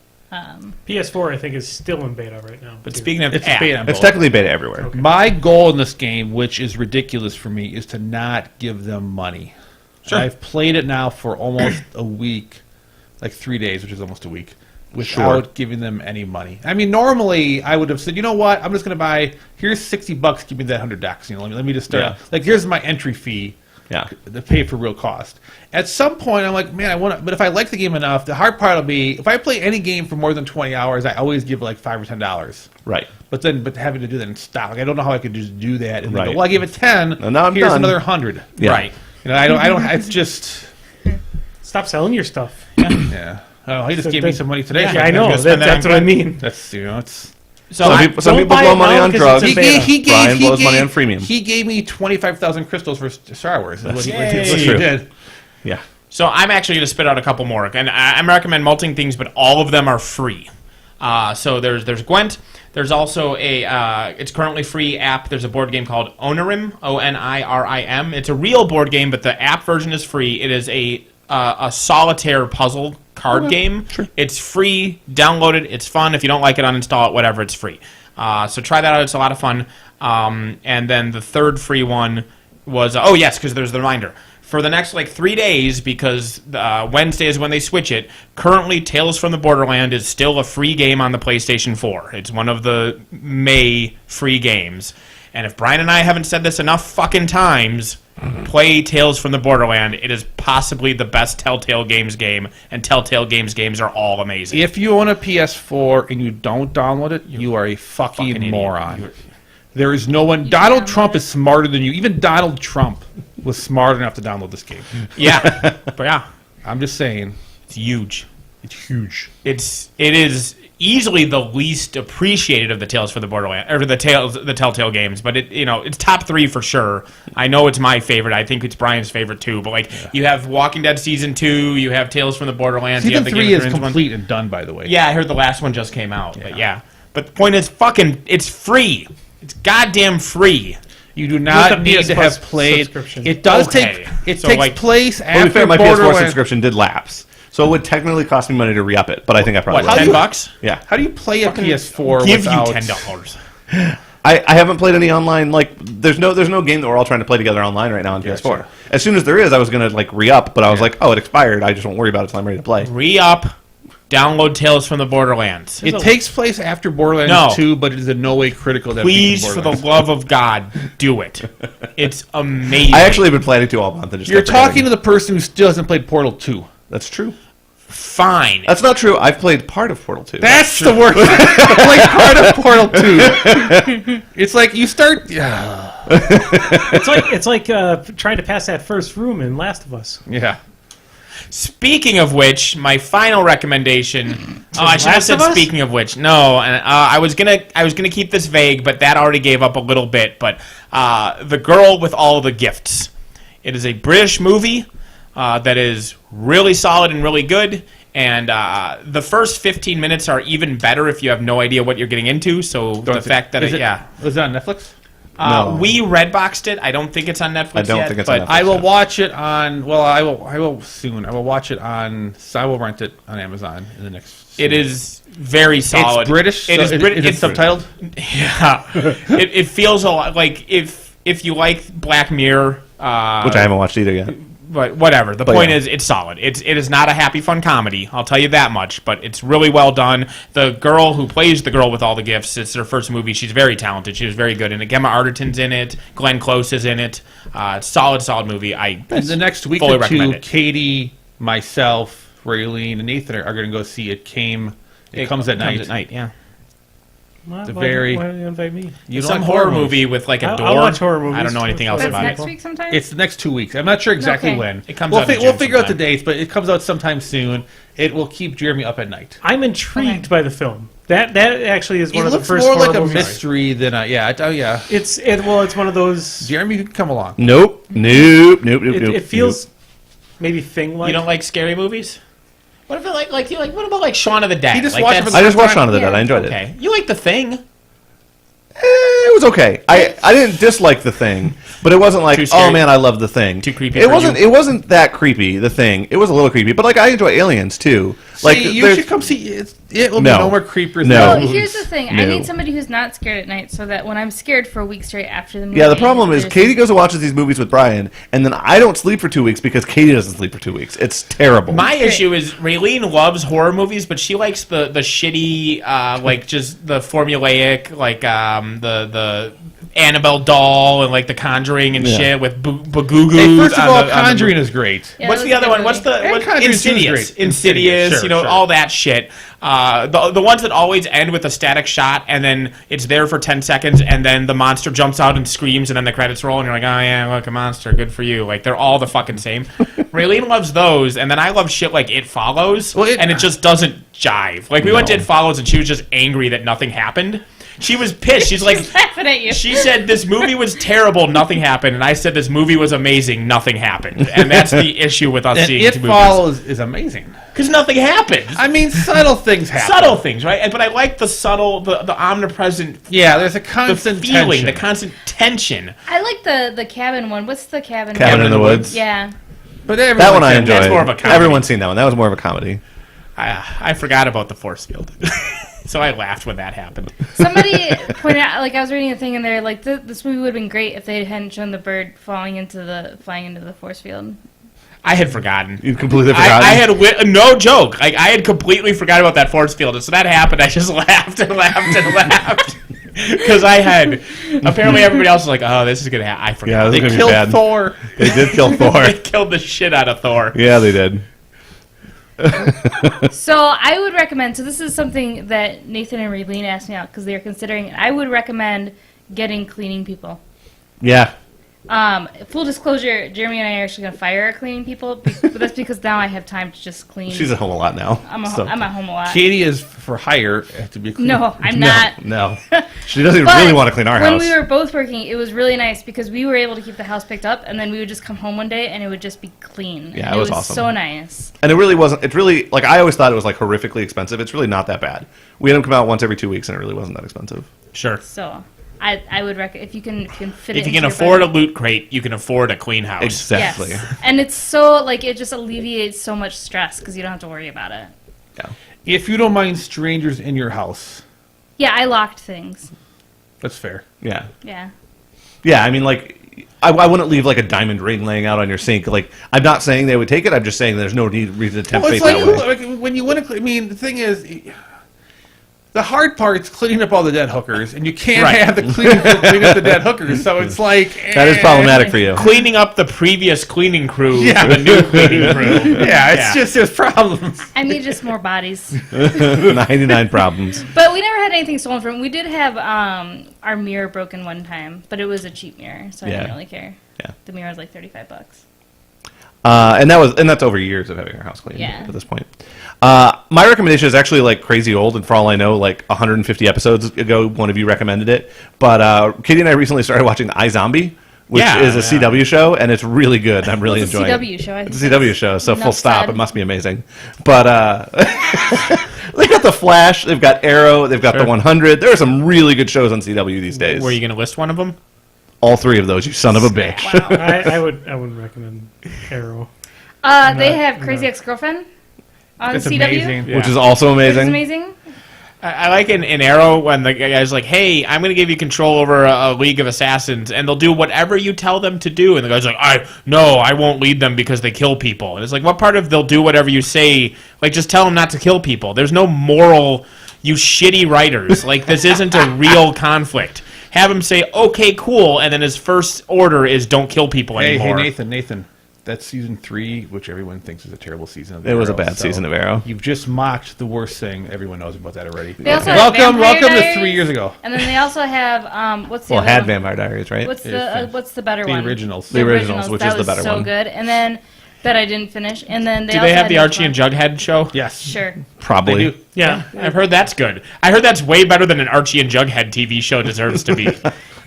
PS4, I think, is still in beta right now. But too. speaking of It's app, beta on It's both. technically beta everywhere. My goal in this game, which is ridiculous for me, is to not give them money. Sure. I've played it now for almost a week, like 3 days, which is almost a week, without giving them any money. I mean, normally I would have said, you know what, I'm just going to buy, here's $60, give me that 100 decks. Let me just start. Yeah. Like, here's my entry fee. Yeah. to pay for real cost. At some point, I'm like, man, I want to. But if I like the game enough, the hard part will be if I play any game for more than 20 hours, I always give like $5 or $10. Right. But having to do that in stock, like, I don't know how I could just do that. And then Right. go, well, I gave it 10. And now I'm here's done. another 100. Yeah. Right. You know, I don't. It's just. Stop selling your stuff. Yeah. Oh, he just So gave me that- some money today. Yeah, so Yeah, I I'm know. gonna spend That's on what I gun. mean. That's it's. So Some don't people buy blow it money now on 'cause drugs. it's a beta. Brian blows money on freemium. He gave me 25,000 crystals for Star Wars. Is what he That's true. did. Yeah. So I'm actually going to spit out a couple more, and I recommend multing things, but all of them are free. So there's Gwent. There's also it's currently free app. There's a board game called Onirim, Onirim. It's a real board game, but the app version is free. It is a solitaire puzzle card game. Sure. It's free. Download it. It's fun. If you don't like it, uninstall it. Whatever. It's free. So try that out. It's a lot of fun. And then the third free one was because there's the reminder. For the next 3 days, because Wednesday is when they switch it, currently Tales from the Borderland is still a free game on the PlayStation 4. It's one of the May free games. And if Brian and I haven't said this enough fucking times, play Tales from the Borderland. It is possibly the best Telltale Games game, and Telltale Games are all amazing. If you own a PS4 and you don't download it, you are a fucking idiot. moron. There is no one. Donald Trump is smarter than you. Even Donald Trump was smart enough to download this game. Yeah. But yeah, I'm just saying. it's huge. It's huge. It is easily the least appreciated of the Tales for the Borderland or the Telltale games, but it's top 3 for sure. I know it's my favorite. I think it's Brian's favorite too. But you have Walking Dead season 2, you have Tales from the Borderlands, you Season have the 3 Game of is Thrones complete and done, by the way. Yeah, I heard the last one just came out. But yeah. But the point is, it's free. It's goddamn free. You do not With the need PS to Plus have played. subscription. It does Okay. take. It So, takes place Well, to after be fair, my PS4 Borderlands. subscription did lapse. So it would technically cost me money to re-up it, but I think I probably What, will. $10? Yeah. How do you play a PS4 Give without? you $10. I haven't played any online. There's no game that we're all trying to play together online right now on PS4. Gotcha. As soon as there is, I was gonna re-up, but I was like, oh, it expired. I just won't worry about it until I'm ready to play. Re-up. Download Tales from the Borderlands. It takes place after Borderlands No. 2, but it is in no way critical. That Please, beats for the Borderlands. love of God, do it. It's amazing. I actually have been planning to all month. And just You're kept forgetting. talking to the person who still hasn't played Portal 2. That's true. Fine. That's not true. I've played part of Portal 2. That's the worst. Like part of Portal 2. It's like you start. Yeah. It's like trying to pass that first room in Last of Us. Yeah. Speaking of which, my final recommendation. I should have Last said of Us? speaking of which. No, I was gonna keep this vague, but that already gave up a little bit. But The Girl with All the Gifts. It is a British movie that is really solid and really good. And the first 15 minutes are even better if you have no idea what you're getting into. So the fact that Was it on Netflix? No. We redboxed it. I don't think it's on Netflix I don't yet, think it's but on Netflix. I will watch it on. Well, I will soon. I will watch it on. So I will rent it on Amazon in the next. it is very solid. It's British. It is British. Is it subtitled? Yeah, it feels a lot like if you like Black Mirror, Which I haven't watched either yet. but whatever. The But point yeah. is, it's solid. It is not a happy fun comedy. I'll tell you that much. But it's really well done. The girl who plays the girl with all the gifts, it's her first movie. She's very talented. She was very good in it. Gemma Arterton's in it. Glenn Close is in it. Solid movie. In the next week fully or two, recommend it. Katie, myself, Raylene, and Nathan are going to go see It Comes at Night. Yeah. Why a very- why don't you invite me? You don't Some like horror movies? movie with like a I'll door. watch horror movies. I don't know anything else That's about next it. week sometime? It's the next 2 weeks. I'm not sure exactly Okay. when. It comes we'll out in we'll June figure out the sometime. dates, but it comes out sometime soon. It will keep Jeremy up at night. I'm intrigued Okay. by the film. That actually is one It of the looks first more horror like a movies. mystery than a yeah. Yeah. It's one of those. Jeremy, you can come along. Nope. It feels maybe thing-like. You don't like scary movies? What if it what about Shaun of the Dead? He just Like, watched that's- it I just watched Shaun of the Yeah. Dead. I enjoyed it. Okay, you like The Thing? It was okay. I didn't dislike The Thing, but it wasn't like, Too scary? oh man, I love The Thing. Too creepy It for wasn't. you? It wasn't that creepy. The Thing. It was a little creepy, but I enjoy Aliens too. See, you there's- should come see it. It will No. be no more creepers. No. than Well, movies. here's the thing. I No. need somebody who's not scared at night, so that when I'm scared for a week straight after the movie. Yeah, the problem is there's- Katie goes and watches these movies with Brian, and then I don't sleep for 2 weeks because Katie doesn't sleep for 2 weeks. It's terrible. My issue is Raylene loves horror movies, but she likes the shitty, just the formulaic, the Annabelle doll and like The Conjuring and shit with Bagoo. Hey, first of all, Conjuring is great. Yeah, What's that the was a other good one? What's movie. the Conjuring 2 is Insidious? great. Insidious, Sure. all that shit. The ones that always end with a static shot and then it's there for 10 seconds and then the monster jumps out and screams and then the credits roll and you're like, oh yeah, look, a monster, good for you. Like they're all the fucking same. Raylene loves those, and then I love shit like It Follows, and it just doesn't jive. Like we went to It Follows and she was just angry that nothing happened. She was pissed. She's like, laughing at you. she said this movie was terrible, nothing happened, and I said this movie was amazing, nothing happened, and that's the issue with us And seeing It movies Follows is amazing. because nothing happens. I mean, subtle things happen. Subtle things, right? But I like the subtle, the omnipresent, Yeah, there's a the constant feeling, tension. the constant tension. I like the cabin one. What's the cabin? Cabin in the Woods. Yeah. But That one I enjoyed. That's more of a comedy. Everyone's seen that one. That was more of a comedy. I forgot about the force field, so I laughed when that happened. Somebody pointed out, like I was reading a thing in there, like this movie would have been great if they hadn't shown the bird flying into the force field. I had forgotten. You completely forgot. I had no joke. Like I had completely forgot about that force field, and so that happened. I just laughed and laughed and laughed because I had. Apparently, everybody else was like, "Oh, this is gonna happen." I forgot. Yeah, this They is gonna be killed bad. Thor. They did kill Thor. They killed the shit out of Thor. Yeah, they did. So I would recommend. So this is something that Nathan and Raylene asked me out because they're considering. I would recommend getting cleaning people. Yeah. Full disclosure, Jeremy and I are actually going to fire our cleaning people, but that's because now I have time to just clean. She's at home a lot now. I'm so. at home a lot. Katie is for hire to be clean. No, I'm not. No. She doesn't But really want to clean our when house. we were both working, it was really nice because we were able to keep the house picked up, and then we would just come home one day and it would just be clean. Yeah, And it was awesome. So nice. And it really wasn't. It's really, like, I always thought it was, like, horrifically expensive. It's really not that bad. We had them come out once every 2 weeks, and it really wasn't that expensive. Sure. So I would recommend if you can fit it. If you into can your afford a budget. loot crate, you can afford a clean house. Exactly. Yes. And it's so like it just alleviates so much stress because you don't have to worry about it. Yeah. If you don't mind strangers in your house, Yeah, I locked things. that's fair. Yeah. Yeah. Yeah, I mean, like, I wouldn't leave, like, a diamond ring laying out on your sink. Like, I'm not saying they would take it. I'm just saying there's no reason to tempt Well, fate it's that way. like when you want to. I mean, the thing is, the hard part's cleaning up all the dead hookers, and you can't Right. have the clean up the dead hookers. So it's like That is problematic for you. Cleaning up the previous cleaning crew Yeah. for the new cleaning crew. Yeah, it's just there's problems. I need just more bodies. 99 problems. But we never had anything stolen from. We did have our mirror broken one time, but it was a cheap mirror, so I Yeah. didn't really care. Yeah. The mirror was like $35. And that's over years of having our house cleaned Yeah. at this point. My recommendation is actually like crazy old, and for all I know, like 150 episodes ago, one of you recommended it. But Katie and I recently started watching iZombie, which Yeah, is a yeah. CW show, and it's really good. And I'm really It's a enjoying CW it. show, I It's a think CW that's show, so enough full stop. said. It must be amazing. But they've got The Flash, they've got Arrow, they've got Sure. The 100. There are some really good shows on CW these days. Were you going to list one of them? All three of those, you son of a bitch. Wow. I wouldn't recommend Arrow. They have Crazy Ex-Girlfriend on It's CW. amazing. Which is also Which is amazing. amazing. I like in Arrow when the guy's like, hey, I'm going to give you control over a League of Assassins, and they'll do whatever you tell them to do. And the guy's like, I won't lead them because they kill people. And it's like, what part of they'll do whatever you say? Like, just tell them not to kill people. There's no moral, you shitty writers. Like, this isn't a real conflict. Have him say, okay, cool, and then his first order is don't kill people Hey, anymore. Nathan. That's season 3, which everyone thinks is a terrible season. Of It was a Arrow, bad season of Arrow. You've just mocked the worst thing. Everyone knows about that already. They also have Welcome Vampire to Diaries, 3 years ago. And then they also have what's the Well, other had one? Vampire Diaries, right? What's It's what's the better The one? originals. The originals, which that is the was better so one. good. And then that I didn't finish. And then Do they have the Archie and Jug? Jughead show? Yes. Sure. Probably. They do. Yeah. I've heard that's good. I heard that's way better than an Archie and Jughead TV show deserves to be.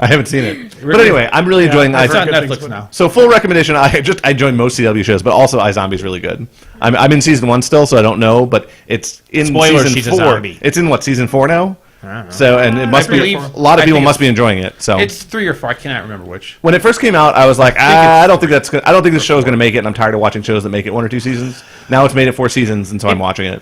I haven't seen it. But anyway, I'm really enjoying It's on good Netflix things, now. So full recommendation. I joined most CW shows, but also iZombie is really good. I'm in season 1 still, so I don't know, but it's in Spoiler, season she's a 4. zombie. It's in what, season 4 now? know. So and it must be believe- a lot of I people think must it's- be enjoying it. So It's 3 or 4. I cannot remember which. when it first came out, I was like, I don't think that's good. I don't think this show is going to make it, and I'm tired of watching shows that make it 1 or 2 seasons. Now it's made it 4 seasons, and so I'm watching it.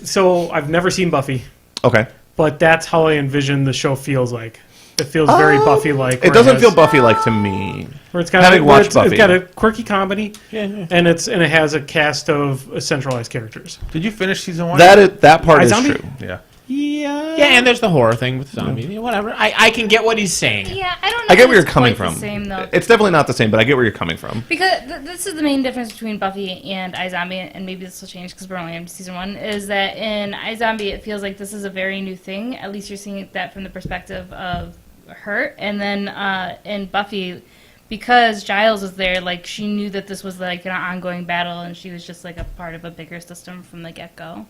So I've never seen Buffy, Okay. but that's how I envision the show feels like. It feels very Buffy-like. It doesn't feel Buffy-like to me. Where it's got having watched Buffy. It's got a quirky comedy, and it has a cast of centralized characters. Did you finish season 1? That part is iZombie? true. Yeah. Yeah, and there's the horror thing with zombies. Whatever. I can get what he's saying. Yeah, I don't know. I get if where you're it's coming quite from. The same, though. It's definitely not the same, but I get where you're coming from. Because this is the main difference between Buffy and iZombie, and maybe this will change because we're only on season 1, is that in iZombie it feels like this is a very new thing. At least you're seeing that from the perspective of her. And then in Buffy, because Giles was there, like, she knew that this was like an ongoing battle, and she was just like a part of a bigger system from the get-go.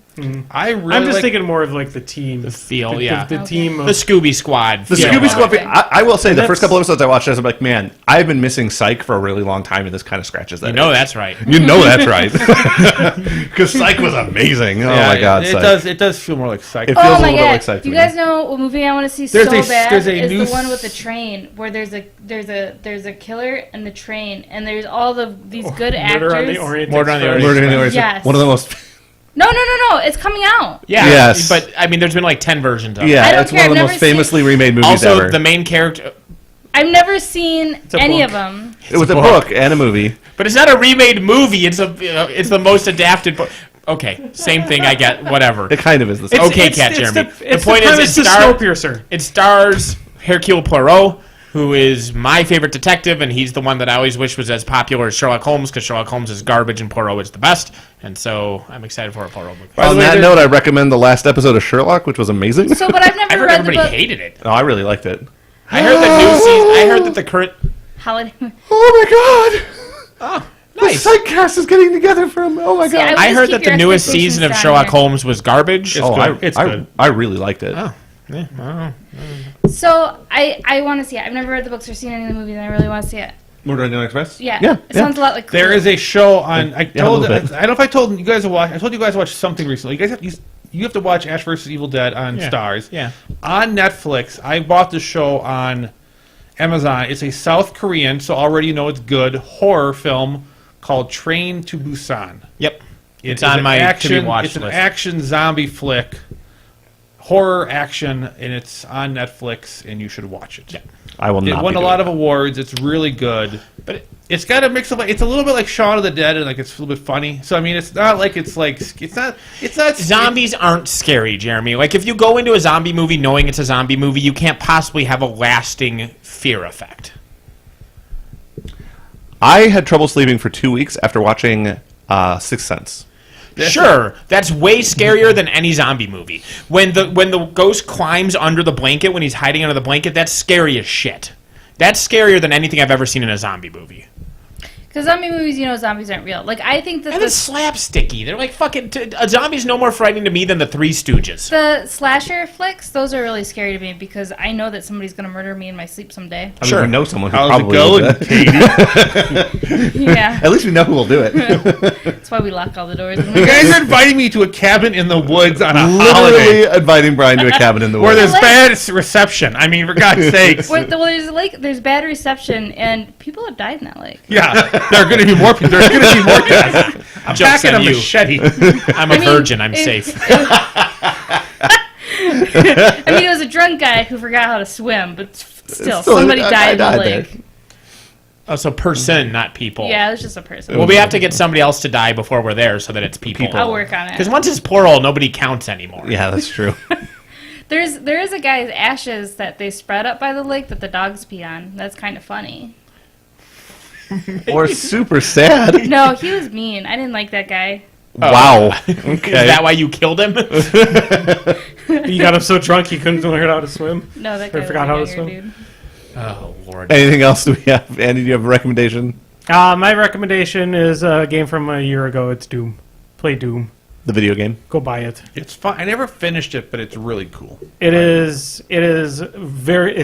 I'm just thinking more of like the team, The feel, the Okay. team of The Scooby Squad. The feel. Scooby Squad. Okay. I will say the That's- first couple episodes I watched, I was like, man, I've been missing Psych for a really long time, and this kind of scratches that. You know itch. that's right. You know that's right. Because Psych was amazing. Oh my god, it Psych. does feel more like Psych. It feels Oh a my little bit god! like Psych to You me. guys know what movie I want to see There's so a- bad there's a is new the one s- with the train where there's a killer and the train, and there's all these good Murder on the actors. Orient Murder on the Express. Orient Murder in the Orient. Yes. One of the most. No, it's coming out. Yeah. Yes. But I mean, there's been like 10 versions of it. I Yeah, don't it's care, one of the I've most never seen- famously remade movies Also, ever. the main character. I've never seen a any book. of them. It was a book. book and a movie. But it's not a remade movie. It's it's the most adapted book. Okay, same thing. I get whatever. It kind of is the same. Okay, Cat Jeremy. It's The point the is, premise it of star- Snowpiercer. It stars Hercule Poirot, who is my favorite detective, and he's the one that I always wish was as popular as Sherlock Holmes, because Sherlock Holmes is garbage and Poirot is the best. And so I'm excited for a Poirot movie. By the On way, that there's- note, I recommend the last episode of Sherlock, which was amazing. So, but I've never I heard read the everybody book. hated it. Oh, I really liked it. I heard the new season. I heard that the current. Holiday. Oh my god! Oh, The nice. Psych cast is getting together from. Oh my See, god! I just heard keep that the your newest expectations season of down Sherlock here. Holmes was garbage. Oh, good. It's good. I really liked it. Oh. Yeah, So I want to see it. I've never read the books or seen any of the movies, and I really want to see it. Murder on the Orient Express. Yeah, Yeah. it sounds a lot like. There Clue. is a show on. I Yeah, a little bit. don't know if I told you guys to watch. I told you guys to watch something recently. You have to watch Ash vs. Evil Dead on Yeah. Stars. Yeah. On Netflix, I bought the show on Amazon. It's a South Korean, so already you know it's good, horror film called Train to Busan. Yep. It's It is on an my action, to-be-watched It's an list. action zombie flick, horror action, and it's on Netflix, and you should watch it. Yeah. I will It not. won be a lot doing of awards. It's really good. But It's got a mix of it's a little bit like Shaun of the Dead, and like it's a little bit funny. So I mean, it's not like it's not zombies aren't scary, Jeremy. Like, if you go into a zombie movie knowing it's a zombie movie, you can't possibly have a lasting fear effect. I had trouble sleeping for 2 weeks after watching Sixth Sense. Sure, that's way scarier than any zombie movie. When the ghost climbs under the blanket, when he's hiding under the blanket, that's scary as shit. That's scarier than anything I've ever seen in a zombie movie. Because zombie movies, zombies aren't real. Like, I think that And it's slapsticky. They're like fucking. A zombie's no more frightening to me than the Three Stooges. the slasher flicks, those are really scary to me because I know that somebody's going to murder me in my sleep someday. I mean, Sure. we know someone who How's it probably will going, do that. Yeah, At least we know who will do it. that's why we lock all the doors. You guys are inviting me to a cabin in the woods on a Literally holiday inviting Brian to a cabin in the where woods. there's bad reception. I mean, for God's sakes. There's bad reception, and people have died in that lake. Yeah, there are going to be more people. There's going to be more deaths. I'm Joke's packing on a you. machete. I'm a virgin. I'm safe. It was a drunk guy who forgot how to swim, but still somebody I died in the died lake. there. Oh, so person, not people. Yeah, it was just a person. Well, we have to get somebody else to die before we're there, so that it's people. I'll work on Because it. once it's plural, nobody counts anymore. Yeah, that's true. There is a guy's ashes that they spread up by the lake that the dogs pee on. That's kind of funny. Or super sad. No, he was mean. I didn't like that guy. Wow. Is Okay. that why you killed him? You got him so drunk he couldn't learn how to swim. No, that Or guy forgot was how a to younger swim. dude. Oh, Lord. Anything else do we have? Andy, do you have a recommendation? My recommendation is a game from a year ago. It's Doom. Play Doom. The video game. Go buy it. It's fun. I never finished it, but it's really cool. It's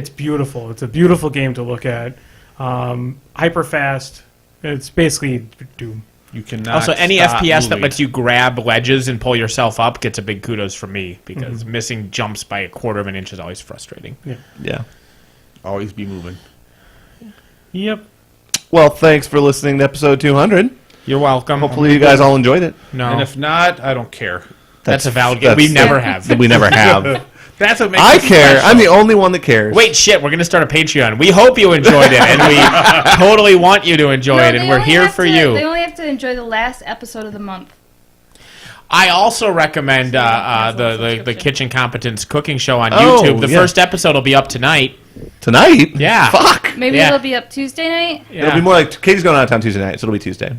beautiful. It's a beautiful game to look at. Hyper fast. It's basically Doom. You cannot. Also, any stop FPS that moving. lets you grab ledges and pull yourself up gets a big kudos from me, because missing jumps by a quarter of an inch is always frustrating. Yeah. always be moving. Yep. Well, thanks for listening to episode 200. You're welcome. Hopefully you guys all enjoyed it. No, And if not, I don't care. that's a valid game. We never have. We never have. That's what makes I it care. special. I'm the only one that cares. Wait, shit, we're going to start a Patreon. We hope you enjoyed it, and we totally want you to enjoy it, and they we're only here have for to- you. They only have to enjoy the last episode of the month. I also recommend the subscription. Kitchen Competence Cooking Show on Oh, YouTube. The yeah. first episode will be up tonight. Tonight? Yeah. Fuck. Maybe Yeah. it'll be up Tuesday night. It'll be more like Katie's going out of town Tuesday night, so it'll be Tuesday.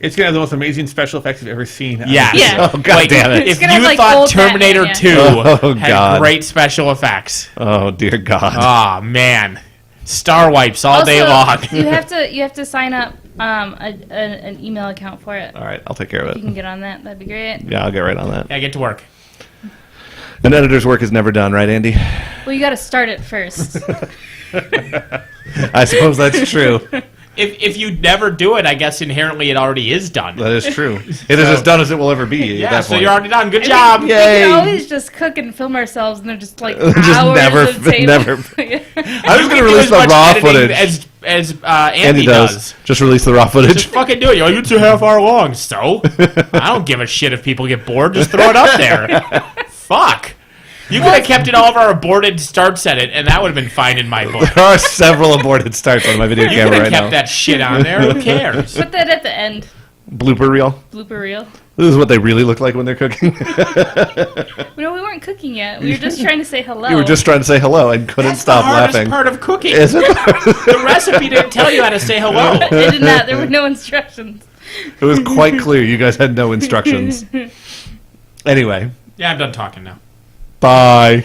It's gonna have the most amazing special effects you've ever seen. Yeah. Yeah. Oh, God damn it. If you gonna have, like, thought old Terminator Batman, 2 Oh, had God. great special effects, Oh, dear God. oh man, Star wipes all day Also, long. you have to sign up an email account for it. All right, I'll take care of If you can it. get on that, that'd be great. Yeah, I'll get right on that. Yeah, get to work. An editor's work is never done, right, Andy? Well, you got to start it first. I suppose that's true. If you never do it, I guess inherently it already is done. That is true. It is as done as it will ever be at Yeah, that so point. you're already done. Good job. We Yay. can always just cook and film ourselves, and they're just like Just hours never- of tape. never- Yeah. I was going You can to do release as the much raw editing footage. as Andy Andy does. does. Just release the raw footage. Just fucking do it. Yo, it's a half hour long. So I don't give a shit if people get bored. Just throw it up there. Fuck. You could have kept it all of our aborted starts at it, and that would have been fine in my book. There are several aborted starts on my video You could camera have right kept now. that shit on there. Who cares? Put that at the end. Blooper reel. Blooper reel. This is what they really look like when they're cooking. No, we weren't cooking yet. We were just trying to say hello. You were just trying to say hello and couldn't That's stop the hardest laughing. part of cooking. Is it? The recipe didn't tell you how to say hello. It did not. There were no instructions. It was quite clear you guys had no instructions. Anyway, Yeah, I'm done talking now. bye.